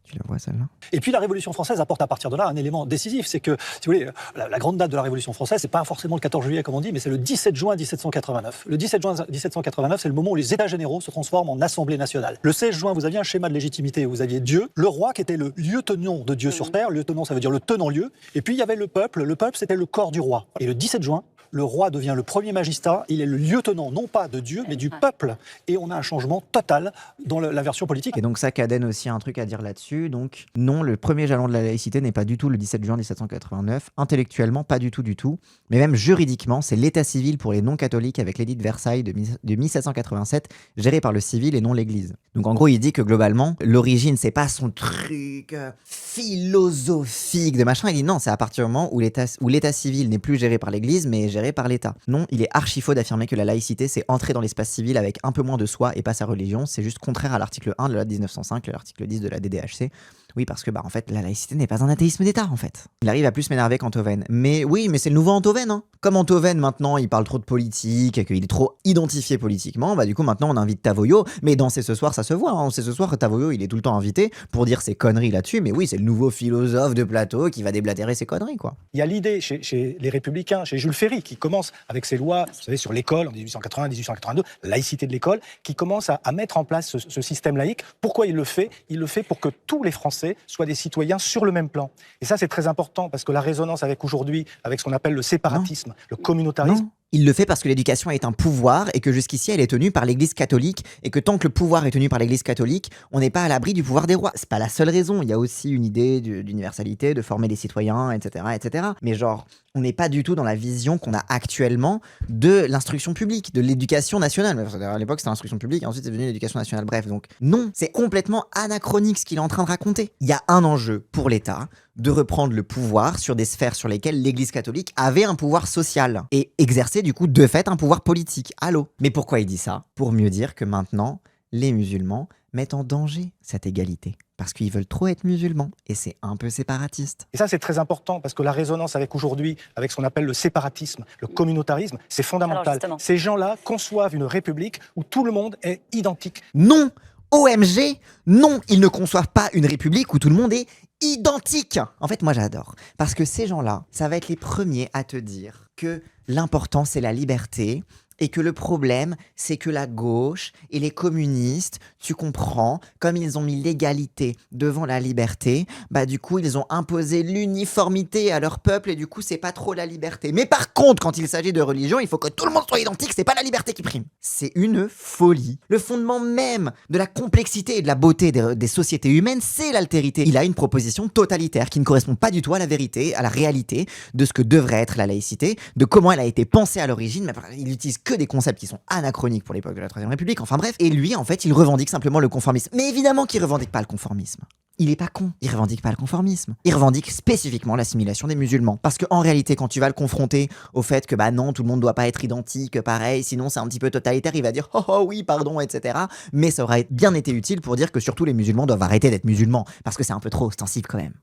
S1: Tu la vois, celle-là ?
S5: Et puis la Révolution française apporte à partir de là un élément décisif, c'est que, si vous voulez, la grande date de la Révolution française, c'est pas forcément le 14 juillet comme on dit, mais c'est le 17 juin 1789. Le 17 juin 1789, c'est le moment où les États généraux se transforment en Assemblée nationale. Le 16 juin, vous aviez un schéma de légitimité, vous aviez Dieu, le roi qui était le lieutenant de Dieu sur terre, lieutenant ça veut dire le tenant-lieu, et puis il y avait le peuple c'était le corps du roi. Et le 17 juin, le roi devient le premier magistrat, il est le lieutenant non pas de Dieu, mais du peuple. Et on a un changement total dans la version politique.
S1: Et donc ça, Cadenne aussi a un truc à dire là-dessus. Donc non, le premier jalon de la laïcité n'est pas du tout le 17 juin 1789. Intellectuellement, pas du tout. Mais même juridiquement, c'est l'état civil pour les non-catholiques avec l'édit de Versailles de 1787, géré par le civil et non l'église. Donc en gros, il dit que globalement, l'origine, c'est pas son truc philosophique de machin. Il dit non, c'est à partir du moment où l'état civil n'est plus géré par l'église, mais géré par l'État. Non, il est archi faux d'affirmer que la laïcité, c'est entrer dans l'espace civil avec un peu moins de soi et pas sa religion. C'est juste contraire à l'article 1 de la loi de 1905 et l'article 10 de la DDHC. Oui, parce que, en fait, la laïcité n'est pas un athéisme d'État, en fait. Il arrive à plus m'énerver qu'Antoven. Mais oui, mais c'est le nouveau Antoven, hein. Comme Antoven, maintenant, il parle trop de politique et qu'il est trop identifié politiquement, du coup, maintenant, on invite Tavoyot. Mais dans C'est ce soir, ça se voit, hein. C'est ce soir, Tavoyot, il est tout le temps invité pour dire ses conneries là-dessus. Mais oui, c'est le nouveau philosophe de plateau qui va déblatérer ses conneries, quoi.
S5: Il y a l'idée chez les Républicains, chez Jules Ferry, qui commence avec ces lois, vous savez, sur l'école en 1880-1882, la laïcité de l'école, qui commence à mettre en place ce système laïque. Pourquoi il le fait? Il le fait pour que tous les Français soient des citoyens sur le même plan. Et ça, c'est très important, parce que la résonance avec aujourd'hui, avec ce qu'on appelle le séparatisme, le communautarisme.
S1: Non. Il le fait parce que l'éducation est un pouvoir et que jusqu'ici elle est tenue par l'Église catholique et que tant que le pouvoir est tenu par l'Église catholique, on n'est pas à l'abri du pouvoir des rois. C'est pas la seule raison, il y a aussi une idée d'universalité, de former les citoyens, etc., etc. Mais genre, on n'est pas du tout dans la vision qu'on a actuellement de l'instruction publique, de l'éducation nationale. À l'époque c'était l'instruction publique et ensuite c'est devenu l'éducation nationale. Bref, donc non, c'est complètement anachronique ce qu'il est en train de raconter. Il y a un enjeu pour l'État de reprendre le pouvoir sur des sphères sur lesquelles l'Église catholique avait un pouvoir social et exercer du coup de fait un pouvoir politique. Allô? Mais pourquoi il dit ça? Pour mieux dire que maintenant, les musulmans mettent en danger cette égalité. Parce qu'ils veulent trop être musulmans et c'est un peu séparatiste.
S5: Et ça, c'est très important parce que la résonance avec aujourd'hui, avec ce qu'on appelle le séparatisme, le communautarisme, c'est fondamental. Ces gens-là conçoivent une république où tout le monde est identique.
S1: Non! OMG, non, ils ne conçoivent pas une république où tout le monde est identique. En fait, moi j'adore. Parce que ces gens-là, ça va être les premiers à te dire que l'important c'est la liberté et que le problème c'est que la gauche et les communistes, tu comprends, comme ils ont mis l'égalité devant la liberté, bah du coup ils ont imposé l'uniformité à leur peuple et du coup c'est pas trop la liberté. Mais par contre, quand il s'agit de religion, il faut que tout le monde soit identique, c'est pas la liberté qui prime. C'est une folie. Le fondement même de la complexité et de la beauté des sociétés humaines, c'est l'altérité. Il a une proposition totalitaire qui ne correspond pas du tout à la vérité, à la réalité de ce que devrait être la laïcité, de comment elle a été pensée à l'origine, mais il utilise que des concepts qui sont anachroniques pour l'époque de la Troisième République, enfin bref. Et lui, en fait, il revendique simplement le conformisme. Mais évidemment qu'il revendique pas le conformisme. Il est pas con, il revendique pas le conformisme. Il revendique spécifiquement l'assimilation des musulmans. Parce qu'en réalité, quand tu vas le confronter au fait que bah non, tout le monde doit pas être identique, pareil, sinon c'est un petit peu totalitaire, il va dire oh oui, pardon, etc. Mais ça aurait bien été utile pour dire que surtout les musulmans doivent arrêter d'être musulmans. Parce que c'est un peu trop ostensible quand même.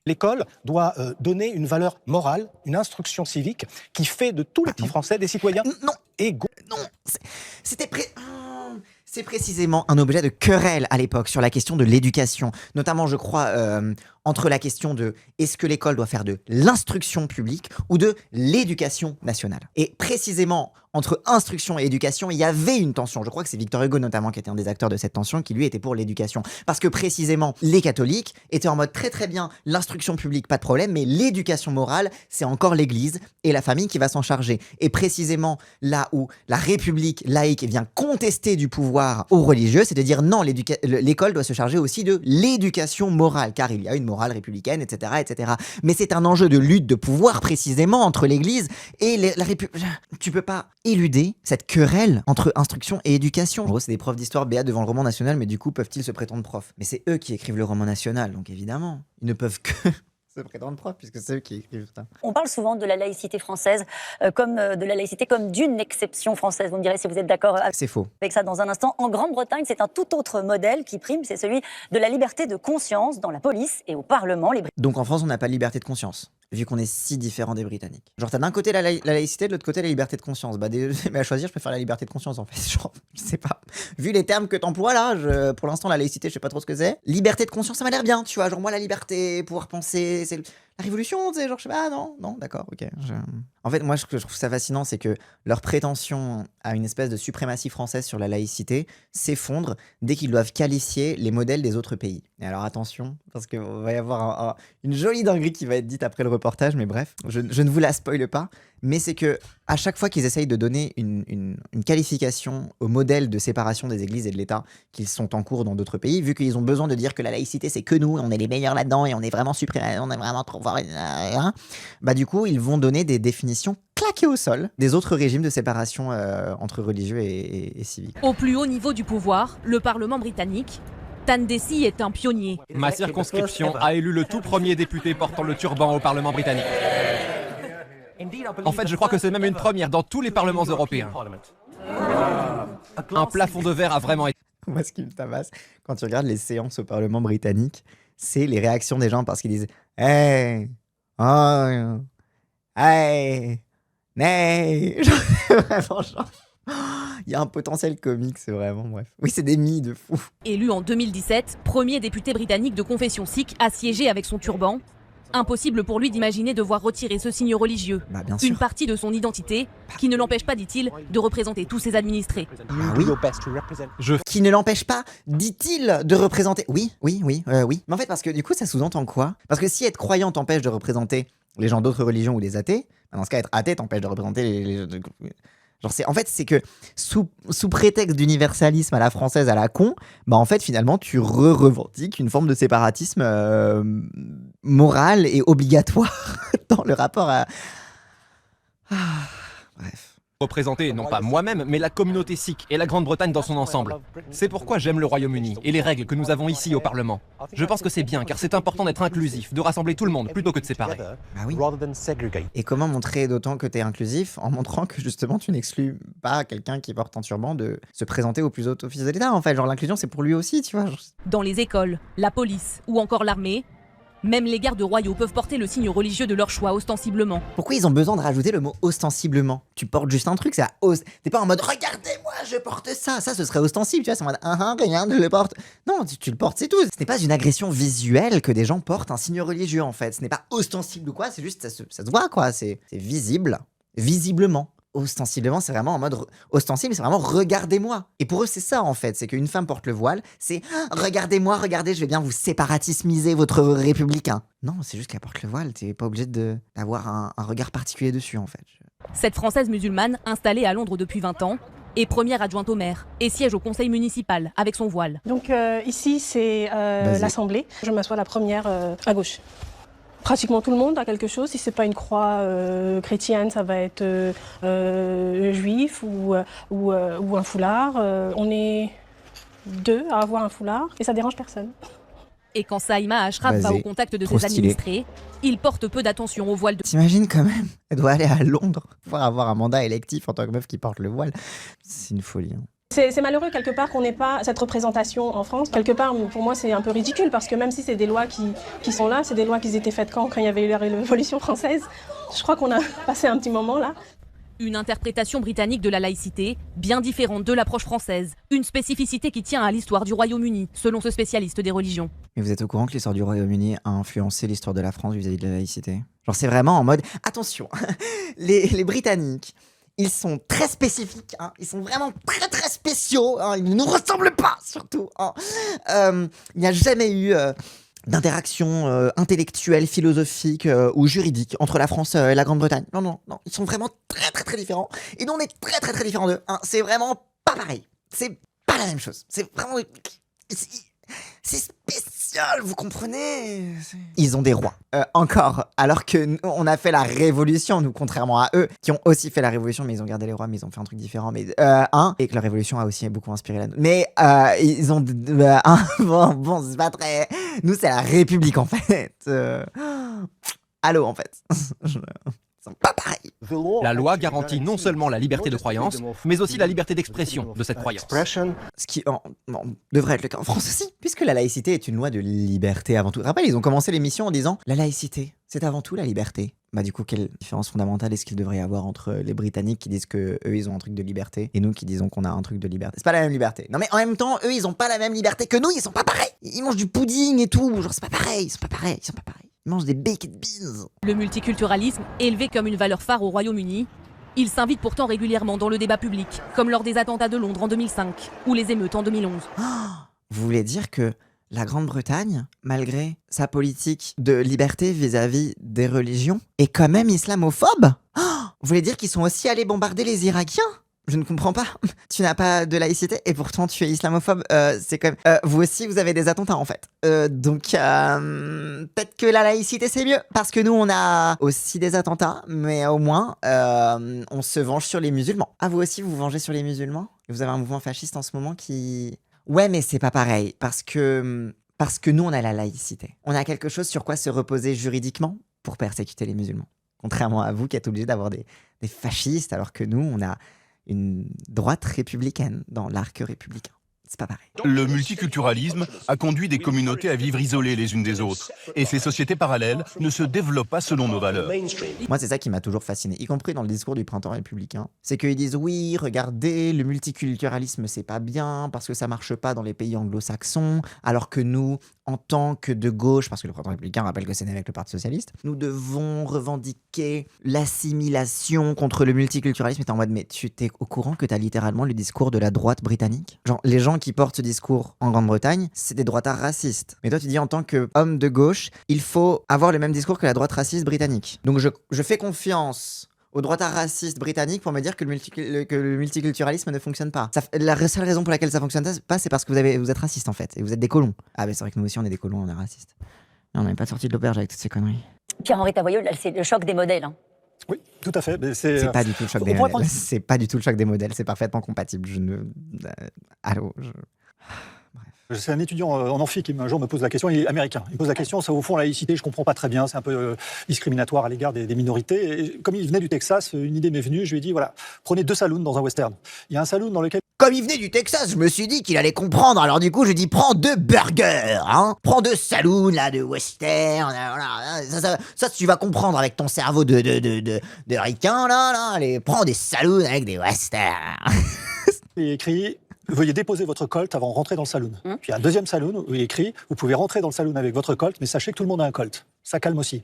S5: L'école doit donner une valeur morale, une instruction civique qui fait de tous les petits Français des citoyens égaux.
S1: Non, c'est précisément un objet de querelle à l'époque sur la question de l'éducation. Notamment, je crois, entre la question de est-ce que l'école doit faire de l'instruction publique ou de l'éducation nationale. Et précisément, entre instruction et éducation, il y avait une tension. Je crois que c'est Victor Hugo notamment qui était un des acteurs de cette tension, qui lui était pour l'éducation. Parce que précisément, les catholiques étaient en mode très très bien, l'instruction publique, pas de problème, mais l'éducation morale, c'est encore l'église et la famille qui va s'en charger. Et précisément, là où la République laïque vient contester du pouvoir aux religieux, c'est de dire non, l'école doit se charger aussi de l'éducation morale, car il y a une morale républicaine, etc., etc. Mais c'est un enjeu de lutte de pouvoir précisément entre l'église et la République. Tu peux pas éluder cette querelle entre instruction et éducation. En gros, c'est des profs d'histoire béats devant le roman national, mais du coup, peuvent-ils se prétendre profs? Mais c'est eux qui écrivent le roman national, donc évidemment, ils ne peuvent que se prétendre profs, puisque c'est eux qui écrivent ça.
S2: On parle souvent de la laïcité française, de la laïcité comme d'une exception française. Vous me direz si vous êtes d'accord
S1: C'est faux.
S2: Avec ça dans un instant. En Grande-Bretagne, c'est un tout autre modèle qui prime, c'est celui de la liberté de conscience dans la police et au Parlement.
S1: Donc en France, on n'a pas de liberté de conscience, vu qu'on est si différents des Britanniques. Genre, t'as d'un côté la laïcité, de l'autre côté la liberté de conscience. Bah, mais à choisir, je préfère la liberté de conscience, en fait. Genre, je sais pas. Vu les termes que t'emploies là, pour l'instant, la laïcité, je sais pas trop ce que c'est. Liberté de conscience, ça m'a l'air bien, tu vois. Genre, moi, la liberté, pouvoir penser, c'est la révolution, tu sais. Genre, je sais pas, non, d'accord, ok. En fait, moi, ce que je trouve ça fascinant, c'est que leur prétention à une espèce de suprématie française sur la laïcité s'effondre dès qu'ils doivent qualifier les modèles des autres pays. Et alors, attention, parce qu'il va y avoir une jolie dinguerie qui va être dite après le reportage, mais bref, je ne vous la spoile pas, mais c'est que à chaque fois qu'ils essayent de donner une qualification au modèle de séparation des églises et de l'État qu'ils sont en cours dans d'autres pays, vu qu'ils ont besoin de dire que la laïcité c'est que nous, on est les meilleurs là-dedans et on est vraiment on est vraiment trop fort, bah du coup ils vont donner des définitions claquées au sol des autres régimes de séparation entre religieux et civiques.
S7: Au plus haut niveau du pouvoir, le Parlement britannique, Tan Dessy est un pionnier.
S8: Ma circonscription a élu le tout premier député portant le turban au Parlement britannique. En fait, je crois que c'est même une première dans tous les parlements européens. Un plafond de verre a vraiment été...
S1: Moi, ce qui me tabasse, quand tu regardes les séances au Parlement britannique, c'est les réactions des gens parce qu'ils disent « Hey, oh, hey, nay !» Vraiment, genre... Il y a un potentiel comique, c'est vraiment, bref. Oui, c'est des milles de fou.
S7: Élu en 2017, premier député britannique de confession sikh à siéger avec son turban, Impossible pour lui d'imaginer devoir retirer ce signe religieux.
S1: Bah bien sûr.
S7: Une partie de son identité qui ne l'empêche pas, dit-il, de représenter tous ses administrés.
S1: Bah oui. Qui ne l'empêche pas, dit-il, de représenter... Oui. Mais en fait, parce que du coup, ça sous-entend quoi? Parce que si être croyant t'empêche de représenter les gens d'autres religions ou les athées, bah dans ce cas, être athée t'empêche de représenter Genre c'est que sous prétexte d'universalisme à la française, à la con, bah en fait finalement tu revendiques une forme de séparatisme moral et obligatoire dans le rapport à... Bref.
S8: Représenter non pas moi-même, mais la communauté sikh et la Grande-Bretagne dans son ensemble. C'est pourquoi j'aime le Royaume-Uni et les règles que nous avons ici au Parlement. Je pense que c'est bien, car c'est important d'être inclusif, de rassembler tout le monde plutôt que de séparer.
S1: Bah oui. Et comment montrer d'autant que t'es inclusif? En montrant que justement tu n'exclus pas quelqu'un qui porte un turban de se présenter au plus haut office de l'État en fait. Genre l'inclusion c'est pour lui aussi, tu vois.
S7: Dans les écoles, la police ou encore l'armée, même les gardes royaux peuvent porter le signe religieux de leur choix ostensiblement.
S1: Pourquoi ils ont besoin de rajouter le mot ostensiblement? Tu portes juste un truc, c'est t'es pas en mode regardez-moi, je porte ça. Ça, ce serait ostensible, tu vois. C'est en mode regarde, je le porte. Non, tu le portes, c'est tout. Ce n'est pas une agression visuelle que des gens portent un signe religieux en fait. Ce n'est pas ostensible ou quoi, c'est juste ça se voit quoi. C'est visible, visiblement. Ostensiblement, c'est vraiment en mode ostensible, c'est vraiment regardez-moi. Et pour eux, c'est ça en fait, c'est qu'une femme porte le voile, c'est regardez-moi, regardez, je vais bien vous séparatismiser votre républicain. Non, c'est juste qu'elle porte le voile, t'es pas obligé d'avoir un regard particulier dessus en fait.
S7: Cette Française musulmane, installée à Londres depuis 20 ans, est première adjointe au maire et siège au conseil municipal avec son voile.
S9: Donc ici, c'est l'Assemblée. Je m'assois la première à gauche. Pratiquement tout le monde a quelque chose. Si c'est pas une croix chrétienne, ça va être juif ou un foulard. On est 2 à avoir un foulard et ça dérange personne.
S7: Et quand Saïma Ashraf va au contact de ses administrés, il porte peu d'attention au voile de...
S1: T'imagines quand même, elle doit aller à Londres pour avoir un mandat électif en tant que meuf qui porte le voile. C'est une folie. Hein.
S9: C'est malheureux quelque part qu'on n'ait pas cette représentation en France. Quelque part, pour moi, c'est un peu ridicule parce que même si c'est des lois qui sont là, c'est des lois qui étaient faites quand il y avait eu la Révolution française. Je crois qu'on a passé un petit moment là.
S7: Une interprétation britannique de la laïcité, bien différente de l'approche française. Une spécificité qui tient à l'histoire du Royaume-Uni, selon ce spécialiste des religions.
S1: Mais vous êtes au courant que l'histoire du Royaume-Uni a influencé l'histoire de la France vis-à-vis de la laïcité? Genre c'est vraiment en mode, attention, les Britanniques, ils sont très spécifiques, hein. Ils sont vraiment très très spéciaux, hein. Ils ne nous ressemblent pas surtout. Hein. Il n'y a jamais eu d'interaction intellectuelle, philosophique ou juridique entre la France et la Grande-Bretagne. Non, ils sont vraiment très très très différents. Et nous on est très très très différents d'eux. Hein. C'est vraiment pas pareil. C'est pas la même chose. C'est vraiment... C'est spécial, vous comprenez? Ils ont des rois. Encore. Alors que on a fait la révolution, nous, contrairement à eux, qui ont aussi fait la révolution, mais ils ont gardé les rois, mais ils ont fait un truc différent. Mais et que la révolution a aussi beaucoup inspiré la nôtre. Mais ils ont... bon, c'est pas très... Nous, c'est la République, en fait. Allô, en fait. Pas pareil.
S8: La loi garantit non seulement la liberté de croyance, mais aussi la liberté d'expression de cette croyance.
S1: Ce qui devrait être le cas en France aussi, puisque la laïcité est une loi de liberté avant tout. Rappelle, ils ont commencé l'émission en disant « La laïcité, c'est avant tout la liberté ». Bah du coup, quelle différence fondamentale est-ce qu'il devrait y avoir entre les Britanniques qui disent que eux ils ont un truc de liberté et nous qui disons qu'on a un truc de liberté? C'est pas la même liberté. Non mais en même temps, eux ils ont pas la même liberté que nous, ils sont pas pareils. Ils mangent du pudding et tout, genre c'est pas pareil, ils sont pas pareils. Ils mangent des baked beans.
S7: Le multiculturalisme, élevé comme une valeur phare au Royaume-Uni, il s'invite pourtant régulièrement dans le débat public, comme lors des attentats de Londres en 2005 ou les émeutes en 2011.
S1: Vous voulez dire que la Grande-Bretagne, malgré sa politique de liberté vis-à-vis des religions, est quand même islamophobe? Vous voulez dire qu'ils sont aussi allés bombarder les Irakiens? Je ne comprends pas. Tu n'as pas de laïcité et pourtant tu es islamophobe. C'est quand même... vous aussi, vous avez des attentats en fait. Donc, peut-être que la laïcité c'est mieux. Parce que nous, on a aussi des attentats, mais au moins, on se venge sur les musulmans. Ah, vous aussi, vous vous vengez sur les musulmans? Vous avez un mouvement fasciste en ce moment qui... Ouais, mais c'est pas pareil. Parce que nous, on a la laïcité. On a quelque chose sur quoi se reposer juridiquement pour persécuter les musulmans. Contrairement à vous qui êtes obligés d'avoir des fascistes, alors que nous, on a une droite républicaine dans l'arc républicain. c'est pas pareil.
S10: Le multiculturalisme a conduit des communautés à vivre isolées les unes des autres. Et ces sociétés parallèles ne se développent pas selon nos valeurs.
S1: Moi, c'est ça qui m'a toujours fasciné, y compris dans le discours du printemps républicain. C'est qu'ils disent oui, regardez, le multiculturalisme, c'est pas bien parce que ça marche pas dans les pays anglo-saxons, alors que nous, en tant que de gauche, parce que le printemps républicain rappelle que c'est né avec le Parti socialiste, nous devons revendiquer l'assimilation contre le multiculturalisme. Et t'es en mode, mais tu t'es au courant que t'as littéralement le discours de la droite britannique? Genre, les gens qui portent ce discours en Grande-Bretagne, c'est des droitards racistes. Mais toi, tu dis en tant qu'homme de gauche, il faut avoir le même discours que la droite raciste britannique. Donc je fais confiance aux droitards racistes britanniques pour me dire que le multiculturalisme ne fonctionne pas. La seule raison pour laquelle ça fonctionne pas, c'est parce que vous êtes raciste en fait, et vous êtes des colons. Ah mais c'est vrai que nous aussi on est des colons, on est racistes. Non, on n'est pas sorti de l'auberge avec toutes ces conneries.
S2: Pierre-Henri Tavoyot, là, c'est le choc des modèles. Hein.
S5: Oui, tout à fait.
S1: C'est pas du tout le choc des modèles. C'est pas du tout le choc des modèles, c'est parfaitement compatible. Allô,
S5: C'est un étudiant en amphi qui un jour me pose la question, il est américain. Il me pose la question, ça au fond la laïcité, je comprends pas très bien, c'est un peu discriminatoire à l'égard des minorités. Et comme il venait du Texas, une idée m'est venue, je lui ai dit voilà, prenez 2 saloons dans un western. Il y a un saloon dans lequel...
S1: Comme il venait du Texas, je me suis dit qu'il allait comprendre, alors du coup je dis prends 2 burgers, hein, prends 2 saloons là, de western, voilà, ça tu vas comprendre avec ton cerveau de ricain là, allez, prends des saloons avec des westerns.
S5: Il est écrit... Veuillez déposer votre Colt avant de rentrer dans le saloon. Puis il y a un deuxième saloon où il est écrit vous pouvez rentrer dans le saloon avec votre Colt, mais sachez que tout le monde a un Colt. Ça calme aussi.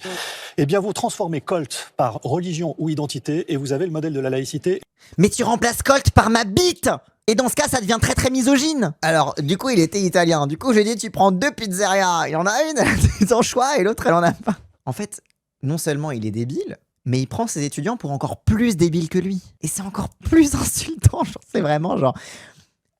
S5: Eh bien, vous transformez Colt par religion ou identité et vous avez le modèle de la laïcité.
S1: Mais tu remplaces Colt par ma bite! Et dans ce cas, ça devient très très misogyne. Alors, du coup, il était italien. Du coup, j'ai dit tu prends 2 pizzerias. Il en a une, elle a son choix, et l'autre, elle en a pas. En fait, non seulement il est débile, mais il prend ses étudiants pour encore plus débiles que lui. Et c'est encore plus insultant. Genre, c'est vraiment genre...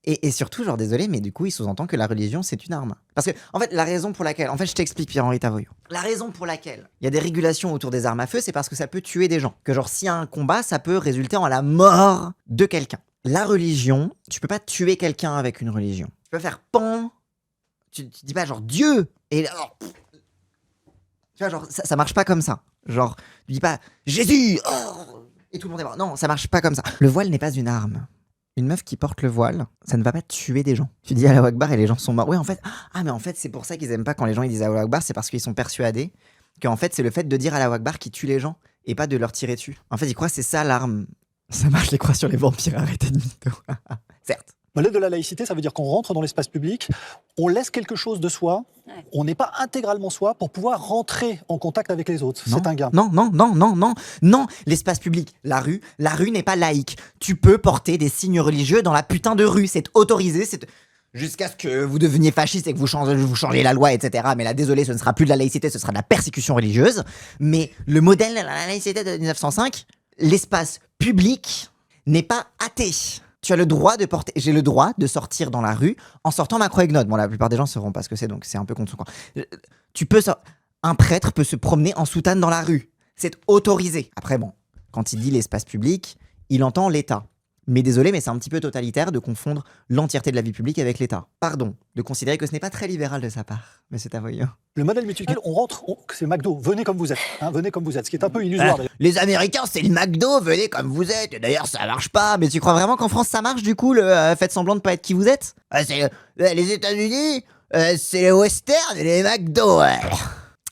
S1: Et surtout, genre, désolé, mais du coup, il sous-entend que la religion, c'est une arme. Parce que, en fait, la raison pour laquelle... En fait, je t'explique, Pierre-Henri Tavoyot. La raison pour laquelle il y a des régulations autour des armes à feu, c'est parce que ça peut tuer des gens. Que genre, s'il y a un combat, ça peut résulter en la mort de quelqu'un. La religion, tu peux pas tuer quelqu'un avec une religion. Tu peux faire pan... Tu dis pas genre Dieu et... Tu vois, genre, ça marche pas comme ça. Genre, tu dis pas Jésus et tout le monde est mort. Non, ça marche pas comme ça. Le voile n'est pas une arme. Une meuf qui porte le voile, ça ne va pas tuer des gens. Tu dis Allahu Akbar et les gens sont morts. Oui, en fait, mais en fait, c'est pour ça qu'ils aiment pas quand les gens ils disent Allahu Akbar, c'est parce qu'ils sont persuadés qu'en fait, c'est le fait de dire Allahu Akbar qui tue les gens et pas de leur tirer dessus. En fait, ils croient que c'est ça l'arme. Ça marche, les croix sur les vampires, arrêtez de mytho. Certes.
S5: Modèle de la laïcité, ça veut dire qu'on rentre dans l'espace public, on laisse quelque chose de soi, on n'est pas intégralement soi pour pouvoir rentrer en contact avec les autres. C'est un gain.
S1: Non, l'espace public, la rue n'est pas laïque. Tu peux porter des signes religieux dans la putain de rue, c'est autorisé, jusqu'à ce que vous deveniez fasciste et que vous changez la loi, etc. Mais là, désolé, ce ne sera plus de la laïcité, ce sera de la persécution religieuse. Mais le modèle de la laïcité de 1905, l'espace public n'est pas athée. Tu as le droit de porter... J'ai le droit de sortir dans la rue en sortant ma croix Huguenote. Bon, la plupart des gens ne sauront pas ce que c'est, donc c'est un peu contre son camp. Un prêtre peut se promener en soutane dans la rue. C'est autorisé. Après, bon, quand il dit l'espace public, il entend l'État. Mais désolé, mais c'est un petit peu totalitaire de confondre l'entièreté de la vie publique avec l'État. Pardon, de considérer que ce n'est pas très libéral de sa part, monsieur Tavoyot.
S5: Le modèle multiculturel, on rentre, c'est McDo, venez comme vous êtes, venez comme vous êtes, ce qui est un peu illusoire.
S1: Les Américains, c'est le McDo, venez comme vous êtes. Et d'ailleurs, ça marche pas. Mais tu crois vraiment qu'en France, ça marche du coup, faites semblant de pas être qui vous êtes? Les États-Unis, c'est les Western et les McDo.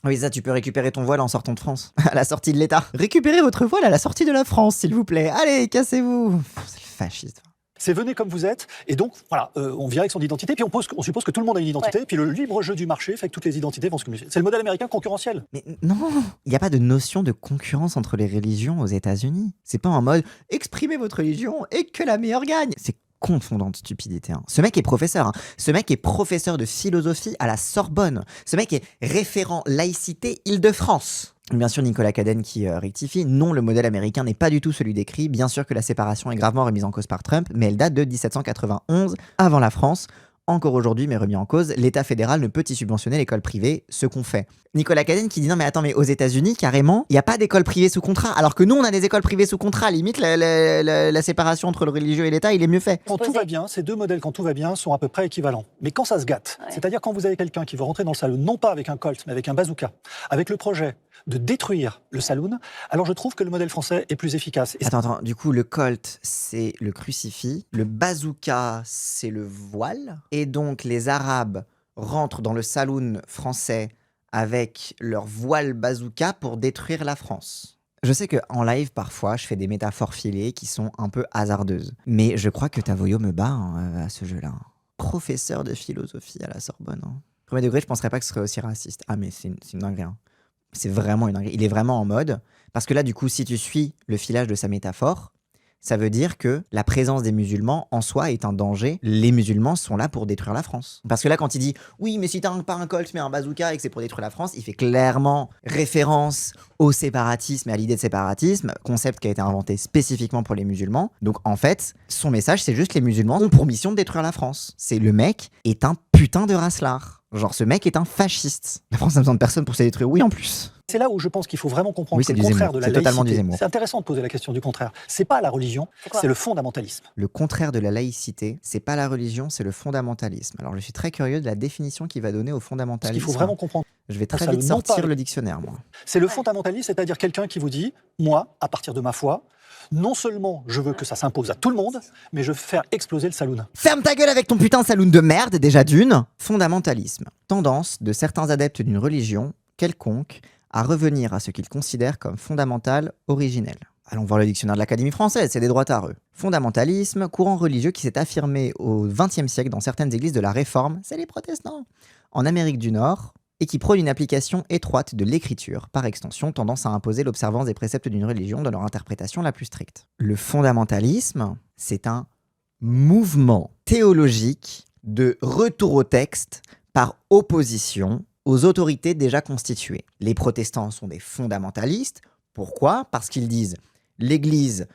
S1: Oui, ça, tu peux récupérer ton voile en sortant de France, à la sortie de l'État. Récupérez votre voile à la sortie de la France, s'il vous plaît. Allez, cassez-vous. C'est le fasciste.
S5: C'est venez comme vous êtes, et donc, voilà, on vient avec son identité, puis on suppose que tout le monde a une identité, puis le libre jeu du marché fait que toutes les identités vont se communiquer. C'est le modèle américain concurrentiel.
S1: Mais non, il n'y a pas de notion de concurrence entre les religions aux États-Unis. C'est pas en mode exprimez votre religion et que la meilleure gagne. C'est confondante stupidité. Ce mec est professeur. Ce mec est professeur de philosophie à la Sorbonne. Ce mec est référent laïcité Île-de-France. Bien sûr, Nicolas Cadenne qui rectifie. Non, le modèle américain n'est pas du tout celui décrit. Bien sûr que la séparation est gravement remise en cause par Trump, mais elle date de 1791, avant la France. Encore aujourd'hui, mais remis en cause, l'État fédéral ne peut y subventionner l'école privée, ce qu'on fait. Nicolas Cadenne qui dit non mais attends, mais aux États-Unis carrément, il n'y a pas d'école privée sous contrat, alors que nous on a des écoles privées sous contrat. Limite la séparation entre le religieux et l'État, il est mieux fait.
S5: Quand tout va bien, ces deux modèles quand tout va bien sont à peu près équivalents. Mais quand ça se gâte, c'est-à-dire quand vous avez quelqu'un qui veut rentrer dans le salon, non pas avec un Colt, mais avec un bazooka, avec le projet de détruire le saloon, alors je trouve que le modèle français est plus efficace.
S1: Attends, du coup, le colt, c'est le crucifix, le bazooka, c'est le voile, et donc les Arabes rentrent dans le saloon français avec leur voile bazooka pour détruire la France. Je sais qu'en live, parfois, je fais des métaphores filées qui sont un peu hasardeuses. Mais je crois que Tavoyo me bat à ce jeu-là. Professeur de philosophie à la Sorbonne. Premier degré, je penserais pas que ce serait aussi raciste. Ah, mais c'est une dinguerie. C'est vraiment une dinguerie. Il est vraiment en mode. Parce que là, du coup, si tu suis le filage de sa métaphore, ça veut dire que la présence des musulmans en soi est un danger. Les musulmans sont là pour détruire la France. Parce que là, quand il dit « Oui, mais si t'as pas un colt mais un bazooka et que c'est pour détruire la France », il fait clairement référence au séparatisme et à l'idée de séparatisme, concept qui a été inventé spécifiquement pour les musulmans. Donc en fait, son message, c'est juste les musulmans ont pour mission de détruire la France. C'est le mec est un putain de racelard. Genre, ce mec est un fasciste. La France n'a besoin de personne pour se détruire. Oui, en plus.
S5: C'est là où je pense qu'il faut vraiment comprendre
S1: oui,
S5: que le contraire de la laïcité...
S1: C'est
S5: intéressant de poser la question du contraire. C'est pas la religion, c'est le fondamentalisme.
S1: Le contraire de la laïcité, c'est pas la religion, c'est le fondamentalisme. Alors, je suis très curieux de la définition qu'il va donner au fondamentalisme.
S5: Ce qu'il faut vraiment comprendre.
S1: Je vais très vite sortir le dictionnaire, moi.
S5: C'est le fondamentalisme, c'est-à-dire quelqu'un qui vous dit « Moi, à partir de ma foi, non seulement je veux que ça s'impose à tout le monde, mais je veux faire exploser le saloon. »
S1: Ferme ta gueule avec ton putain de saloon de merde, déjà d'une. Fondamentalisme. Tendance de certains adeptes d'une religion quelconque à revenir à ce qu'ils considèrent comme fondamental, originel. Allons voir le dictionnaire de l'Académie française, c'est des droits à eux. Fondamentalisme, courant religieux qui s'est affirmé au XXe siècle dans certaines églises de la Réforme, c'est les protestants, en Amérique du Nord, et qui prône une application étroite de l'écriture, par extension, tendance à imposer l'observance des préceptes d'une religion dans leur interprétation la plus stricte. Le fondamentalisme, c'est un mouvement théologique de retour au texte par opposition aux autorités déjà constituées. Les protestants sont des fondamentalistes. Pourquoi ? Parce qu'ils disent « l'Église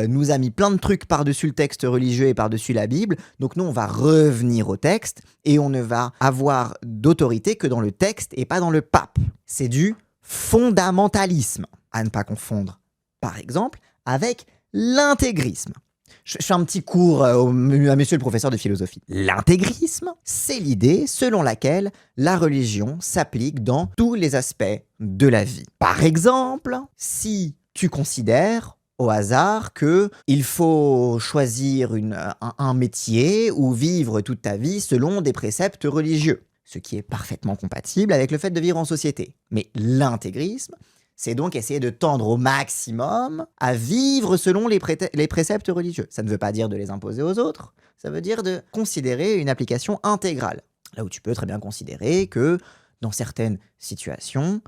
S1: nous a mis plein de trucs par-dessus le texte religieux et par-dessus la Bible, donc nous on va revenir au texte et on ne va avoir d'autorité que dans le texte et pas dans le pape. » C'est du fondamentalisme. À ne pas confondre, par exemple, avec l'intégrisme. Je fais un petit cours à monsieur le professeur de philosophie. L'intégrisme, c'est l'idée selon laquelle la religion s'applique dans tous les aspects de la vie. Par exemple, si tu considères au hasard qu'il faut choisir un métier ou vivre toute ta vie selon des préceptes religieux, ce qui est parfaitement compatible avec le fait de vivre en société. Mais l'intégrisme, c'est donc essayer de tendre au maximum à vivre selon les préceptes religieux. Ça ne veut pas dire de les imposer aux autres, ça veut dire de considérer une application intégrale. Là où tu peux très bien considérer que dans certaines situations,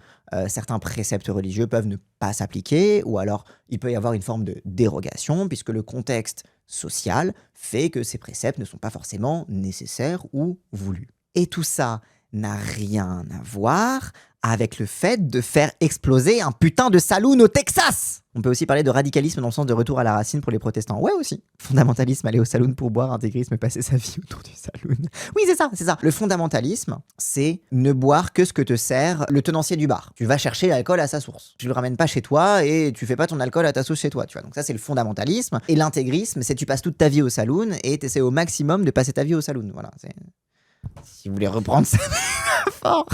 S1: certains préceptes religieux peuvent ne pas s'appliquer, ou alors il peut y avoir une forme de dérogation, puisque le contexte social fait que ces préceptes ne sont pas forcément nécessaires ou voulus. Et tout ça n'a rien à voir avec le fait de faire exploser un putain de saloon au Texas. On peut aussi parler de radicalisme dans le sens de retour à la racine pour les protestants. Ouais aussi. Fondamentalisme, aller au saloon pour boire, intégrisme, passer sa vie autour du saloon. Oui, c'est ça, c'est ça. Le fondamentalisme, c'est ne boire que ce que te sert le tenancier du bar. Tu vas chercher l'alcool à sa source. Tu le ramènes pas chez toi et tu fais pas ton alcool à ta sauce chez toi, tu vois. Donc ça, c'est le fondamentalisme. Et l'intégrisme, c'est tu passes toute ta vie au saloon et t'essaies au maximum de passer ta vie au saloon. Voilà, c'est... Si vous voulez reprendre ça fort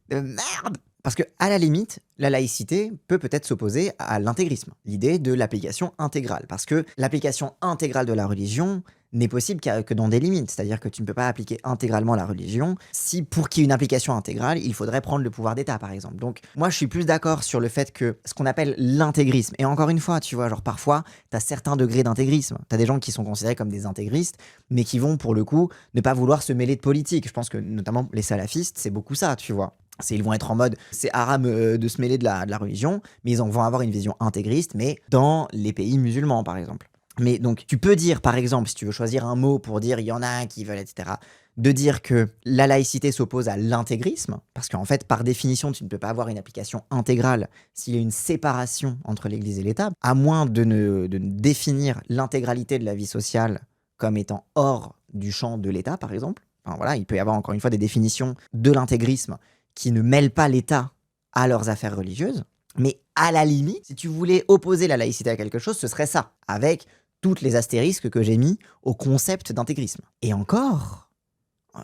S1: de merde. Parce que, à la limite, la laïcité peut-être s'opposer à l'intégrisme. L'idée de l'application intégrale. Parce que l'application intégrale de la religion n'est possible que dans des limites. C'est-à-dire que tu ne peux pas appliquer intégralement la religion si, pour qu'il y ait une application intégrale, il faudrait prendre le pouvoir d'État, par exemple. Donc, moi, je suis plus d'accord sur le fait que ce qu'on appelle l'intégrisme, et encore une fois, tu vois, genre parfois, t'as certains degrés d'intégrisme. T'as des gens qui sont considérés comme des intégristes, mais qui vont, pour le coup, ne pas vouloir se mêler de politique. Je pense que, notamment, les salafistes, c'est beaucoup ça, tu vois. Ils vont être en mode, c'est haram de se mêler de la religion, mais ils vont avoir une vision intégriste, mais dans les pays musulmans, par exemple. Mais donc, tu peux dire, par exemple, si tu veux choisir un mot pour dire il y en a qui veulent, etc., de dire que la laïcité s'oppose à l'intégrisme, parce qu'en fait, par définition, tu ne peux pas avoir une application intégrale s'il y a une séparation entre l'Église et l'État, à moins de ne définir l'intégralité de la vie sociale comme étant hors du champ de l'État, par exemple. Enfin, voilà, il peut y avoir encore une fois des définitions de l'intégrisme qui ne mêlent pas l'État à leurs affaires religieuses. Mais à la limite, si tu voulais opposer la laïcité à quelque chose, ce serait ça, avec toutes les astérisques que j'ai mis au concept d'intégrisme. Et encore,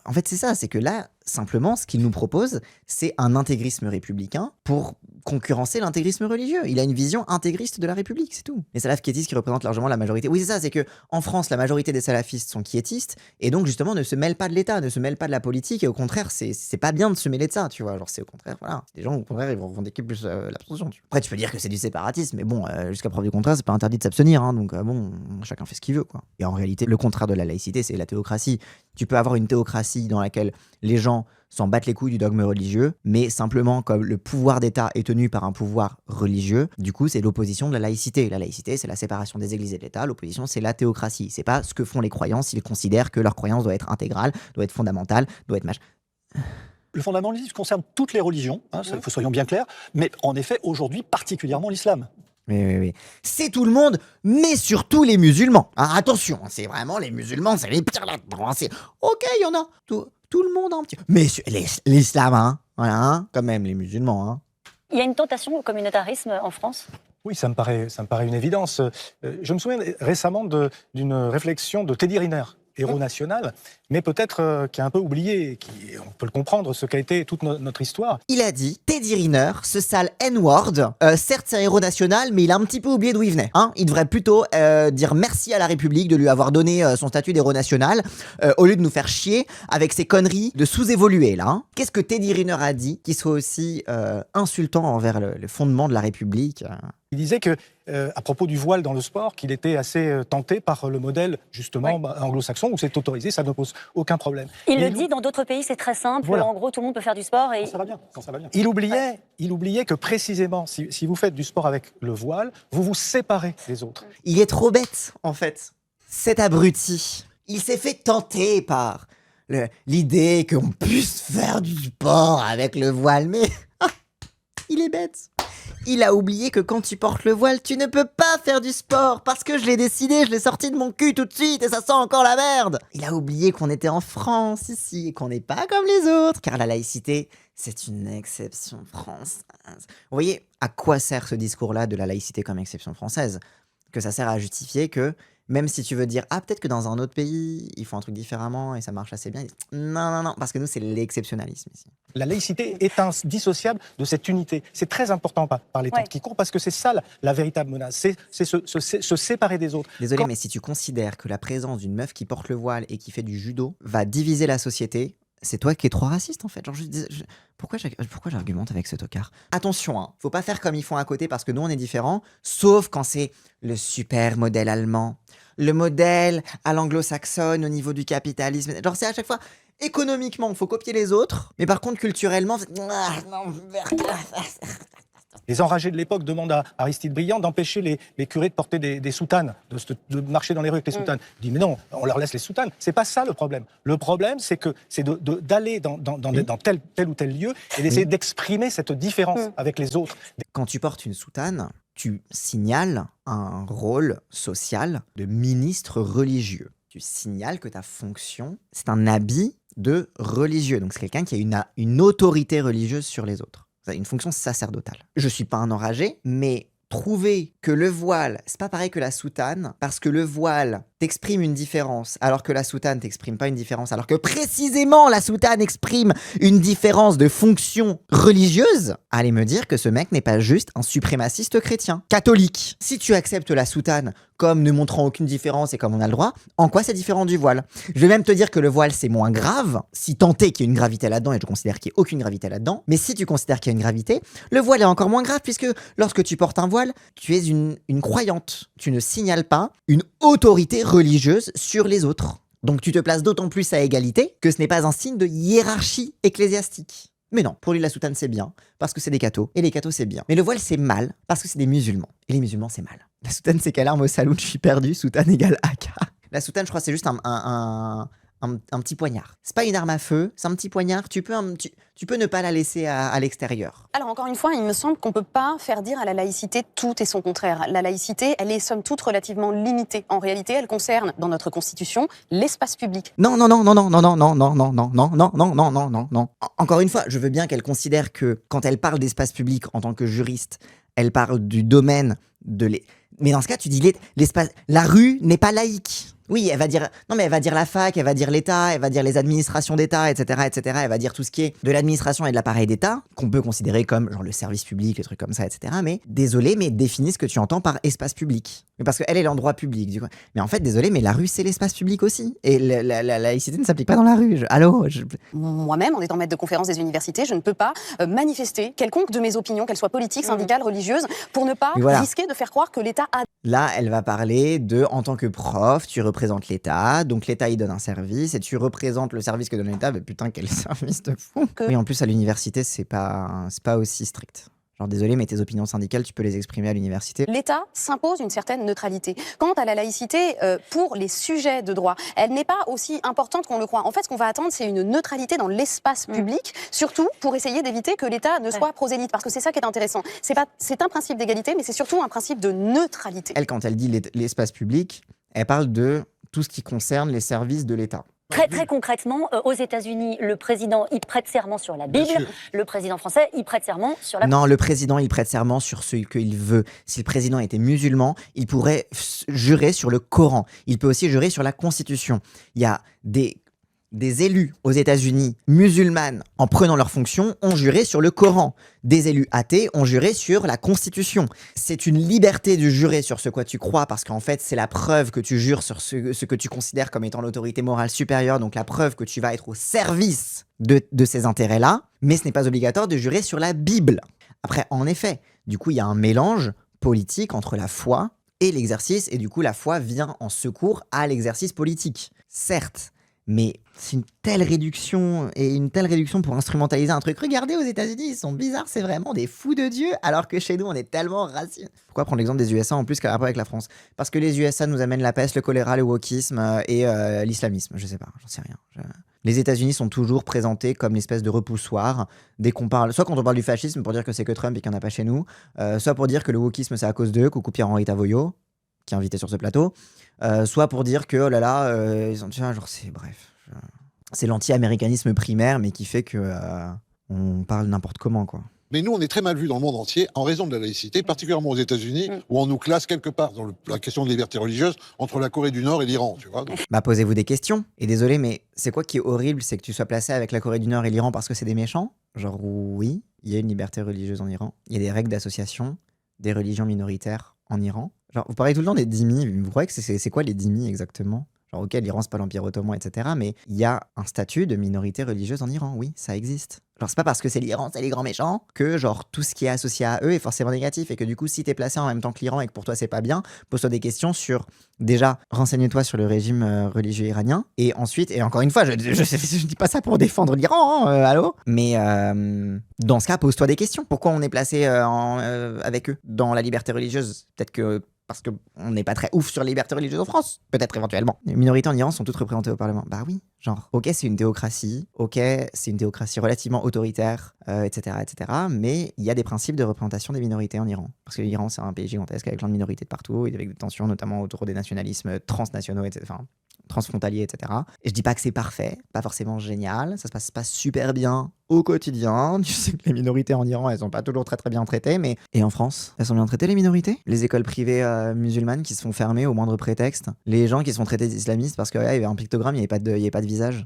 S1: en fait c'est ça, c'est que là, simplement, ce qu'il nous propose, c'est un intégrisme républicain pour concurrencer l'intégrisme religieux. Il a une vision intégriste de la République, c'est tout. Les salafes quiétistes qui représentent largement la majorité. Oui, c'est ça, c'est que en France, la majorité des salafistes sont quiétistes et donc justement ne se mêlent pas de l'État, ne se mêlent pas de la politique et au contraire, c'est pas bien de se mêler de ça, tu vois. Genre, c'est au contraire, voilà. Des gens, au contraire, ils vont revendiquer plus l'abstention. Après, tu peux dire que c'est du séparatisme, mais bon, jusqu'à preuve du contraire, c'est pas interdit de s'abstenir, hein, donc bon, chacun fait ce qu'il veut, quoi. Et en réalité, le contraire de la laïcité, c'est la théocratie. Tu peux avoir une théocratie dans laquelle les gens s'en battent les couilles du dogme religieux, mais simplement comme le pouvoir d'État est tenu par un pouvoir religieux, du coup c'est l'opposition de la laïcité. La laïcité c'est la séparation des églises et de l'État, l'opposition c'est la théocratie. C'est pas ce que font les croyants s'ils considèrent que leur croyance doit être intégrale, doit être fondamentale, doit être
S5: Le fondamentalisme concerne toutes les religions, hein, soyons bien clairs, mais en effet aujourd'hui particulièrement l'islam.
S1: Oui. C'est tout le monde, mais surtout les musulmans. Ah, attention, c'est vraiment les musulmans, c'est les pires là-dedans. C'est ok, il y en a tout le monde un petit. Mais l'islam, hein, voilà, hein, quand même les musulmans. Hein.
S2: Il y a une tentation au communautarisme en France ?
S5: Oui, ça me paraît une évidence. Je me souviens récemment d'une réflexion de Teddy Riner, héros national, mais peut-être qui a un peu oublié, on peut le comprendre, ce qu'a été toute notre histoire.
S1: Il a dit, Teddy Riner, ce sale N-word, certes c'est un héros national, mais il a un petit peu oublié d'où il venait. Hein, il devrait plutôt dire merci à la République de lui avoir donné son statut d'héros national, au lieu de nous faire chier avec ses conneries de sous-évoluer, là. Hein. Qu'est-ce que Teddy Riner a dit qui soit aussi insultant envers le fondement de la République
S5: Il disait que, à propos du voile dans le sport, qu'il était assez tenté par le modèle, justement, anglo-saxon, où c'est autorisé, ça ne pose aucun problème.
S2: Il le dit, dans d'autres pays, c'est très simple. Voilà. En gros, tout le monde peut faire du sport. Et...
S5: Quand ça va bien. Il oubliait que, précisément, si vous faites du sport avec le voile, vous vous séparez des autres.
S1: Il est trop bête, en fait. Cet abruti, il s'est fait tenter par l'idée qu'on puisse faire du sport avec le voile, mais il est bête. Il a oublié que quand tu portes le voile, tu ne peux pas faire du sport parce que je l'ai décidé, je l'ai sorti de mon cul tout de suite et ça sent encore la merde. Il a oublié qu'on était en France ici et qu'on n'est pas comme les autres, car la laïcité, c'est une exception française. Vous voyez à quoi sert ce discours-là de la laïcité comme exception française ? Que ça sert à justifier que même si tu veux dire, ah, peut-être que dans un autre pays, ils font un truc différemment et ça marche assez bien. Non, parce que nous, c'est l'exceptionnalisme ici.
S5: La laïcité est indissociable de cette unité. C'est très important par les temps qui courent parce que c'est ça la véritable menace. C'est se séparer des autres.
S1: Désolé, mais si tu considères que la présence d'une meuf qui porte le voile et qui fait du judo va diviser la société, c'est toi qui es trop raciste en fait. Genre, pourquoi j'argumente avec ce tocard ? Attention, hein, faut pas faire comme ils font à côté parce que nous on est différents, sauf quand c'est le super modèle allemand, le modèle à l'anglo-saxonne au niveau du capitalisme. Genre c'est à chaque fois, économiquement, faut copier les autres, mais par contre culturellement,
S5: les enragés de l'époque demandent à Aristide Briand d'empêcher les curés de porter des soutanes, de marcher dans les rues avec les soutanes. Il dit mais non, on leur laisse les soutanes. C'est pas ça le problème. Le problème, c'est d'aller dans tel ou tel lieu et d'essayer d'exprimer cette différence avec les autres.
S1: Quand tu portes une soutane, tu signales un rôle social de ministre religieux. Tu signales que ta fonction, c'est un habit de religieux. Donc c'est quelqu'un qui a une autorité religieuse sur les autres. Une fonction sacerdotale. Je suis pas un enragé, mais trouver que le voile, c'est pas pareil que la soutane, parce que le voile t'exprime une différence, alors que la soutane t'exprime pas une différence, alors que précisément la soutane exprime une différence de fonction religieuse, allez me dire que ce mec n'est pas juste un suprémaciste chrétien, catholique. Si tu acceptes la soutane comme ne montrant aucune différence et comme on a le droit, en quoi c'est différent du voile ? Je vais même te dire que le voile c'est moins grave, si tant est qu'il y ait une gravité là-dedans, et je considère qu'il n'y ait aucune gravité là-dedans, mais si tu considères qu'il y a une gravité, le voile est encore moins grave, puisque lorsque tu portes un voile, tu es une croyante, tu ne signales pas une autorité religieuse sur les autres. Donc tu te places d'autant plus à égalité que ce n'est pas un signe de hiérarchie ecclésiastique. Mais non, pour lui la soutane c'est bien, parce que c'est des cathos, et les cathos c'est bien. Mais le voile c'est mal, parce que c'est des musulmans, et les musulmans c'est mal. La soutane c'est quelle arme au saloon, je suis perdu, soutane égale AK. La soutane je crois c'est juste un petit poignard. C'est pas une arme à feu, c'est un petit poignard, tu peux ne pas la laisser à l'extérieur.
S11: Alors encore une fois, il me semble qu'on peut pas faire dire à la laïcité tout et son contraire. La laïcité, elle est somme toute relativement limitée. En réalité, elle concerne, dans notre constitution, l'espace public.
S1: Non. Encore une fois, je veux bien qu'elle considère que quand elle parle d'espace public en tant que juriste, elle parle du domaine de mais dans ce cas, tu dis l'espace. La rue n'est pas laïque. Oui, elle va dire, non mais elle va dire la fac, elle va dire l'État, elle va dire les administrations d'État, etc., etc. Elle va dire tout ce qui est de l'administration et de l'appareil d'État, qu'on peut considérer comme genre le service public, les trucs comme ça, etc. Mais désolé, mais définis ce que tu entends par espace public. Mais parce qu'elle est l'endroit public, du coup. Mais en fait, désolé, mais la rue c'est l'espace public aussi. Et la laïcité ne s'applique pas dans la rue.
S11: Moi-même, en étant maître de conférence des universités, je ne peux pas manifester quelconque de mes opinions, qu'elles soient politiques, syndicales, religieuses, pour ne pas risquer de faire croire que l'État a...
S1: Là, elle va parler de, en tant que prof, tu représentes l'État, donc l'État il donne un service, et tu représentes le service que donne l'État, mais putain, quel service de fou. Oui, en plus, à l'université, c'est pas aussi strict. Genre, désolé, mais tes opinions syndicales, tu peux les exprimer à l'université.
S11: L'État s'impose une certaine neutralité. Quant à la laïcité, pour les sujets de droit, elle n'est pas aussi importante qu'on le croit. En fait, ce qu'on va attendre, c'est une neutralité dans l'espace public, surtout pour essayer d'éviter que l'État ne soit prosélyte. Parce que c'est ça qui est intéressant. C'est un principe d'égalité, mais c'est surtout un principe de neutralité.
S1: Elle, quand elle dit l'espace public, elle parle de tout ce qui concerne les services de l'État.
S2: Très concrètement, aux États-Unis, le président il prête serment sur la Bible. Le président français il prête serment sur la...
S1: Non, le président il prête serment sur ce qu'il veut. Si le président était musulman, il pourrait jurer sur le Coran. Il peut aussi jurer sur la Constitution. Il y a des élus aux États-Unis musulmanes, en prenant leurs fonctions, ont juré sur le Coran. Des élus athées ont juré sur la Constitution. C'est une liberté de jurer sur ce quoi tu crois, parce qu'en fait, c'est la preuve que tu jures sur ce que tu considères comme étant l'autorité morale supérieure, donc la preuve que tu vas être au service de ces intérêts-là, mais ce n'est pas obligatoire de jurer sur la Bible. Après, en effet, du coup, il y a un mélange politique entre la foi et l'exercice, et du coup, la foi vient en secours à l'exercice politique. Certes, mais c'est une telle réduction pour instrumentaliser un truc. Regardez, aux États-Unis, ils sont bizarres, c'est vraiment des fous de Dieu, alors que chez nous, on est tellement racistes. Pourquoi prendre l'exemple des USA en plus qu'à rapport avec la France? Parce que les USA nous amènent la peste, le choléra, le wokisme et l'islamisme. Je sais pas, j'en sais rien. Les États-Unis sont toujours présentés comme l'espèce de repoussoir dès qu'on parle, soit quand on parle du fascisme pour dire que c'est que Trump et qu'il n'y en a pas chez nous, soit pour dire que le wokisme c'est à cause d'eux, coucou Pierre-Henri Tavoyot, qui est invité sur ce plateau, soit pour dire que oh là là, ils ont genre c'est bref. C'est l'anti-américanisme primaire, mais qui fait que on parle n'importe comment, quoi.
S6: Mais nous, on est très mal vus dans le monde entier en raison de la laïcité, particulièrement aux États-Unis, où on nous classe quelque part dans la question de liberté religieuse entre la Corée du Nord et l'Iran, tu vois. Donc...
S1: Bah, posez-vous des questions. Et désolé, mais c'est quoi qui est horrible, c'est que tu sois placé avec la Corée du Nord et l'Iran parce que c'est des méchants? Genre, oui, il y a une liberté religieuse en Iran. Il y a des règles d'association des religions minoritaires en Iran. Genre, vous parlez tout le temps des dhimmis. Vous croyez que c'est quoi les dhimmis exactement? Genre, ok, l'Iran, c'est pas l'Empire ottoman, etc. Mais il y a un statut de minorité religieuse en Iran. Oui, ça existe. Genre, c'est pas parce que c'est l'Iran, c'est les grands méchants, que genre tout ce qui est associé à eux est forcément négatif. Et que du coup, si t'es placé en même temps que l'Iran et que pour toi c'est pas bien, pose-toi des questions sur, déjà, renseigne-toi sur le régime religieux iranien. Et ensuite, et encore une fois, je dis pas ça pour défendre l'Iran, allô? Mais dans ce cas, pose-toi des questions. Pourquoi on est placé avec eux dans la liberté religieuse? Peut-être que parce qu'on n'est pas très ouf sur la liberté religieuse en France, peut-être éventuellement. Les minorités en Iran sont toutes représentées au Parlement. Bah oui, genre, ok, c'est une théocratie, ok, c'est une théocratie relativement autoritaire, etc., etc., mais il y a des principes de représentation des minorités en Iran. Parce que l'Iran, c'est un pays gigantesque avec plein de minorités de partout, et avec des tensions notamment autour des nationalismes transnationaux, etc., enfin, transfrontaliers, etc. Et je dis pas que c'est parfait, pas forcément génial, ça se passe pas super bien au quotidien. Tu sais que les minorités en Iran, elles sont pas toujours très très bien traitées, mais... Et en France, elles sont bien traitées, les minorités? Les écoles privées musulmanes qui se font fermer au moindre prétexte, les gens qui se font traiter d'islamistes parce qu'il y avait un pictogramme, il n'y avait pas de visage.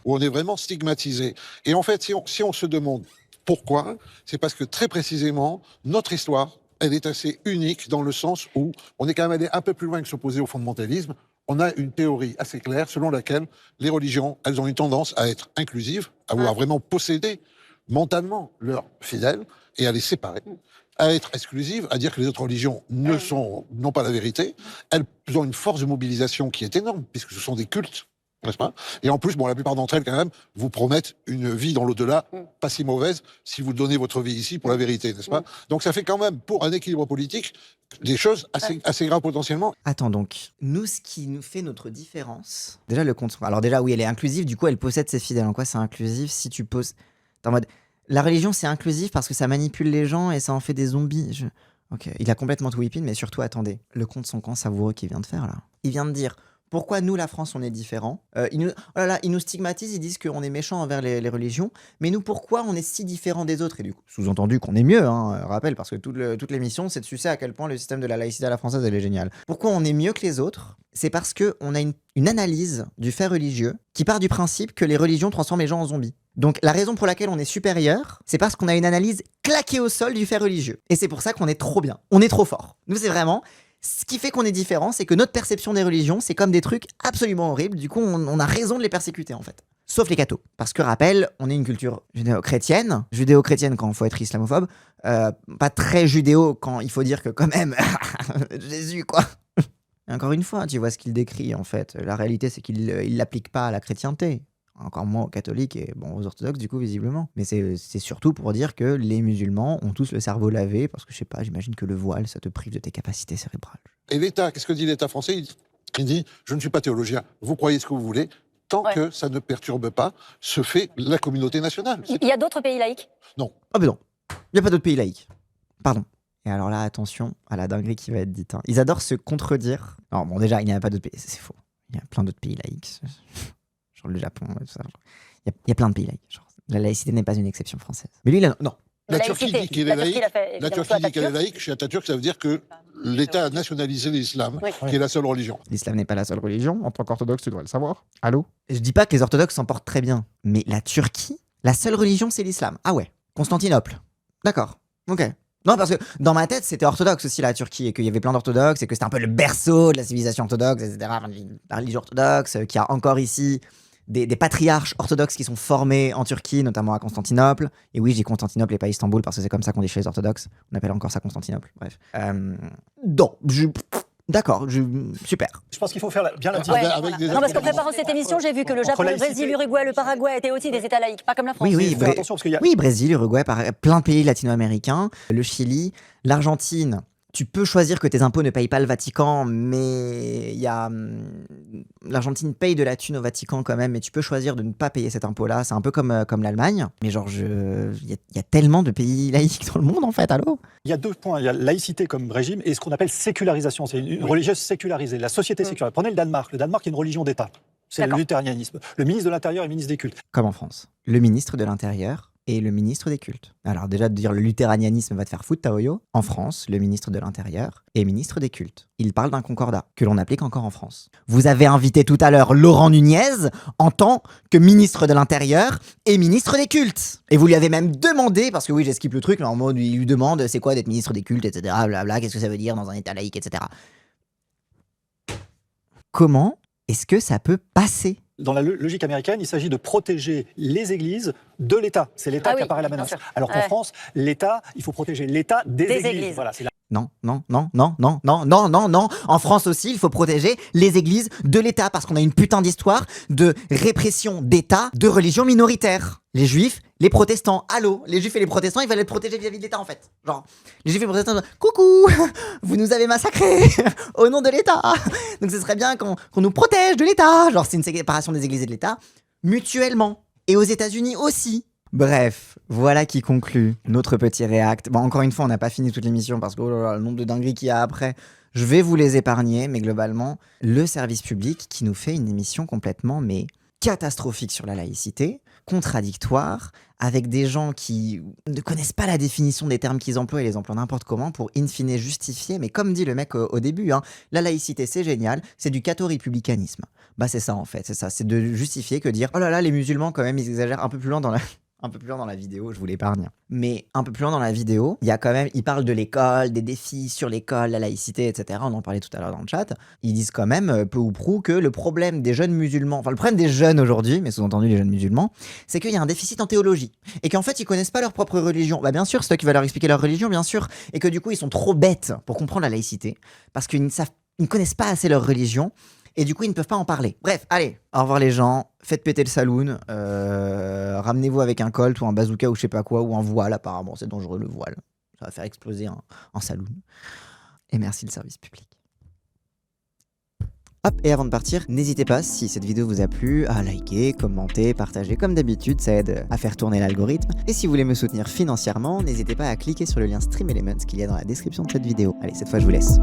S6: On est vraiment stigmatisé. Et en fait, si on se demande pourquoi, c'est parce que très précisément, notre histoire, elle est assez unique dans le sens où on est quand même allé un peu plus loin que s'opposer au fondamentalisme. On a une théorie assez claire selon laquelle les religions, elles ont une tendance à être inclusives, à vouloir vraiment posséder mentalement leurs fidèles et à les séparer, à être exclusives, à dire que les autres religions n'ont pas la vérité. Elles ont une force de mobilisation qui est énorme, puisque ce sont des cultes, n'est-ce pas? Et en plus, bon, la plupart d'entre elles, quand même, vous promettent une vie dans l'au-delà, pas si mauvaise, si vous donnez votre vie ici pour la vérité, n'est-ce pas? Donc ça fait quand même, pour un équilibre politique, des choses assez graves potentiellement.
S1: Attends, donc, nous, ce qui nous fait notre différence... Déjà, le compte... Alors déjà, oui, elle est inclusive, du coup, elle possède ses fidèles. En quoi c'est inclusif? Si tu poses... T'es en mode... La religion, c'est inclusif parce que ça manipule les gens et ça en fait des zombies. Ok, il a complètement tout whipping, mais surtout, attendez, le compte son camp savoureux qu'il vient de faire, là. Il vient de dire... Pourquoi nous, la France, on est différents? Ils nous stigmatisent, ils disent qu'on est méchants envers les religions, mais nous, pourquoi on est si différents des autres? Et du coup, sous-entendu qu'on est mieux, hein, rappel, parce que toute l'émission, c'est de sucer à quel point le système de la laïcité à la française, elle est géniale. Pourquoi on est mieux que les autres? C'est parce qu'on a une analyse du fait religieux qui part du principe que les religions transforment les gens en zombies. Donc la raison pour laquelle on est supérieur, c'est parce qu'on a une analyse claquée au sol du fait religieux. Et c'est pour ça qu'on est trop bien. On est trop fort. Nous, c'est vraiment... Ce qui fait qu'on est différent, c'est que notre perception des religions, c'est comme des trucs absolument horribles. Du coup, on a raison de les persécuter, en fait. Sauf les cathos. Parce que, rappel, on est une culture judéo-chrétienne. Judéo-chrétienne quand il faut être islamophobe. Pas très judéo quand il faut dire que, quand même, Jésus, quoi. Et encore une fois, tu vois ce qu'il décrit, en fait. La réalité, c'est qu'il l'applique pas à la chrétienté. Encore moins aux catholiques et bon, aux orthodoxes, du coup, visiblement. Mais c'est surtout pour dire que les musulmans ont tous le cerveau lavé, parce que, je sais pas, j'imagine que le voile, ça te prive de tes capacités cérébrales.
S6: Et l'État, qu'est-ce que dit l'État français? Il dit, je ne suis pas théologien, vous croyez ce que vous voulez, tant que ça ne perturbe pas ce fait la communauté nationale.
S2: Il y a d'autres pays laïcs?
S6: Non.
S1: Ah ben non, il n'y a pas d'autres pays laïcs. Pardon. Et alors là, attention à la dinguerie qui va être dite. Hein. Ils adorent se contredire. Alors bon, déjà, il n'y a pas d'autres pays, c'est faux. Il y a plein d'autres pays laïcs. Genre le Japon, tout ça. Il y a plein de pays laïcs. Genre, la laïcité n'est pas une exception française. Mais lui, non.
S6: La Turquie dit qu'elle est laïque. La Turquie dit qu'elle est laïque. Chez Atatürk, ça veut dire que l'État a nationalisé l'islam, qui est la seule religion.
S1: L'islam n'est pas la seule religion. En tant qu'orthodoxe, tu dois le savoir. Allô? Je dis pas que les orthodoxes s'en portent très bien. Mais la Turquie, la seule religion, c'est l'islam. Ah ouais. Constantinople. D'accord. Ok. Non, parce que dans ma tête, c'était orthodoxe aussi la Turquie, et qu'il y avait plein d'orthodoxes, et que c'était un peu le berceau de la civilisation orthodoxe, etc. Enfin, la religion orthodoxe, qu'il y a encore ici des patriarches orthodoxes qui sont formés en Turquie, notamment à Constantinople. Et oui, je dis Constantinople et pas Istanbul, parce que c'est comme ça qu'on dit chez les orthodoxes. On appelle encore ça Constantinople. Bref. D'accord, super.
S5: Je pense qu'il faut faire bien la
S2: différence. Non, parce qu'en préparant cette émission, j'ai vu que le Japon, le Brésil, l'Uruguay, le Paraguay étaient aussi des États laïques, pas comme la France.
S1: Oui, Brésil, Uruguay, plein de pays latino-américains, le Chili, l'Argentine. Tu peux choisir que tes impôts ne payent pas le Vatican, mais l'Argentine paye de la thune au Vatican quand même, mais tu peux choisir de ne pas payer cet impôt-là. C'est un peu comme l'Allemagne. Mais genre, il y a tellement de pays laïques dans le monde, en fait, allô?
S5: Il y a deux points. Il y a laïcité comme régime et ce qu'on appelle sécularisation. C'est une religieuse sécularisée, la société sécularisée. Prenez le Danemark. Le Danemark est une religion d'État. C'est le luthérianisme. Le ministre de l'Intérieur est ministre des cultes.
S1: Comme en France. Le ministre de l'Intérieur et le ministre des cultes. Alors déjà, de dire le luthéranianisme va te faire foutre, Taoyo. En France, le ministre de l'Intérieur est ministre des cultes. Il parle d'un concordat que l'on applique encore en France. Vous avez invité tout à l'heure Laurent Nunez en tant que ministre de l'Intérieur et ministre des cultes. Et vous lui avez même demandé, parce que oui, j'esquipe le truc, mais en mode, il lui demande c'est quoi d'être ministre des cultes, etc. Blablabla, qu'est-ce que ça veut dire dans un État laïque, etc. Comment est-ce que ça peut passer?
S5: Dans la logique américaine, il s'agit de protéger les églises de l'État. C'est l'État qui apparaît la menace. Alors qu'en France, l'État, il faut protéger l'État des églises. Voilà, c'est
S1: Non. En France aussi, il faut protéger les églises de l'État parce qu'on a une putain d'histoire de répression d'État de religions minoritaires. Les juifs, les protestants. Allô, les juifs et les protestants, ils veulent être protégés vis-à-vis de l'État en fait. Genre, les juifs et les protestants, coucou, vous nous avez massacrés au nom de l'État. Donc ce serait bien qu'on nous protège de l'État. Genre, c'est une séparation des églises et de l'État mutuellement. Et aux États-Unis aussi. Bref, voilà qui conclut notre petit react. Bon, encore une fois, on n'a pas fini toute l'émission parce que oh là là, le nombre de dingueries qu'il y a après, je vais vous les épargner, mais globalement, le service public qui nous fait une émission complètement catastrophique sur la laïcité, contradictoire, avec des gens qui ne connaissent pas la définition des termes qu'ils emploient et les emploient n'importe comment pour in fine justifier, mais comme dit le mec au début, la laïcité c'est génial, c'est du catho-républicanisme. Bah c'est ça en fait, c'est de justifier que dire oh là là les musulmans quand même ils exagèrent un peu plus loin dans la vidéo, je vous l'épargne. Mais un peu plus loin dans la vidéo, il y a quand même, ils parlent de l'école, des défis sur l'école, la laïcité, etc. On en parlait tout à l'heure dans le chat. Ils disent quand même, peu ou prou, que le problème des jeunes musulmans, enfin le problème des jeunes aujourd'hui, mais sous-entendu les jeunes musulmans, c'est qu'il y a un déficit en théologie. Et qu'en fait, ils connaissent pas leur propre religion. Bah bien sûr, c'est toi qui vas leur expliquer leur religion, bien sûr. Et que du coup, ils sont trop bêtes pour comprendre la laïcité. Parce qu'ils ne connaissent pas assez leur religion. Et du coup, ils ne peuvent pas en parler. Bref, allez, au revoir les gens. Faites péter le saloon. Ramenez-vous avec un colt ou un bazooka ou je sais pas quoi, ou un voile apparemment. C'est dangereux le voile. Ça va faire exploser un saloon. Et merci le service public. Hop, et avant de partir, n'hésitez pas, si cette vidéo vous a plu, à liker, commenter, partager. Comme d'habitude, ça aide à faire tourner l'algorithme. Et si vous voulez me soutenir financièrement, n'hésitez pas à cliquer sur le lien Stream Elements qu'il y a dans la description de cette vidéo. Allez, cette fois je vous laisse.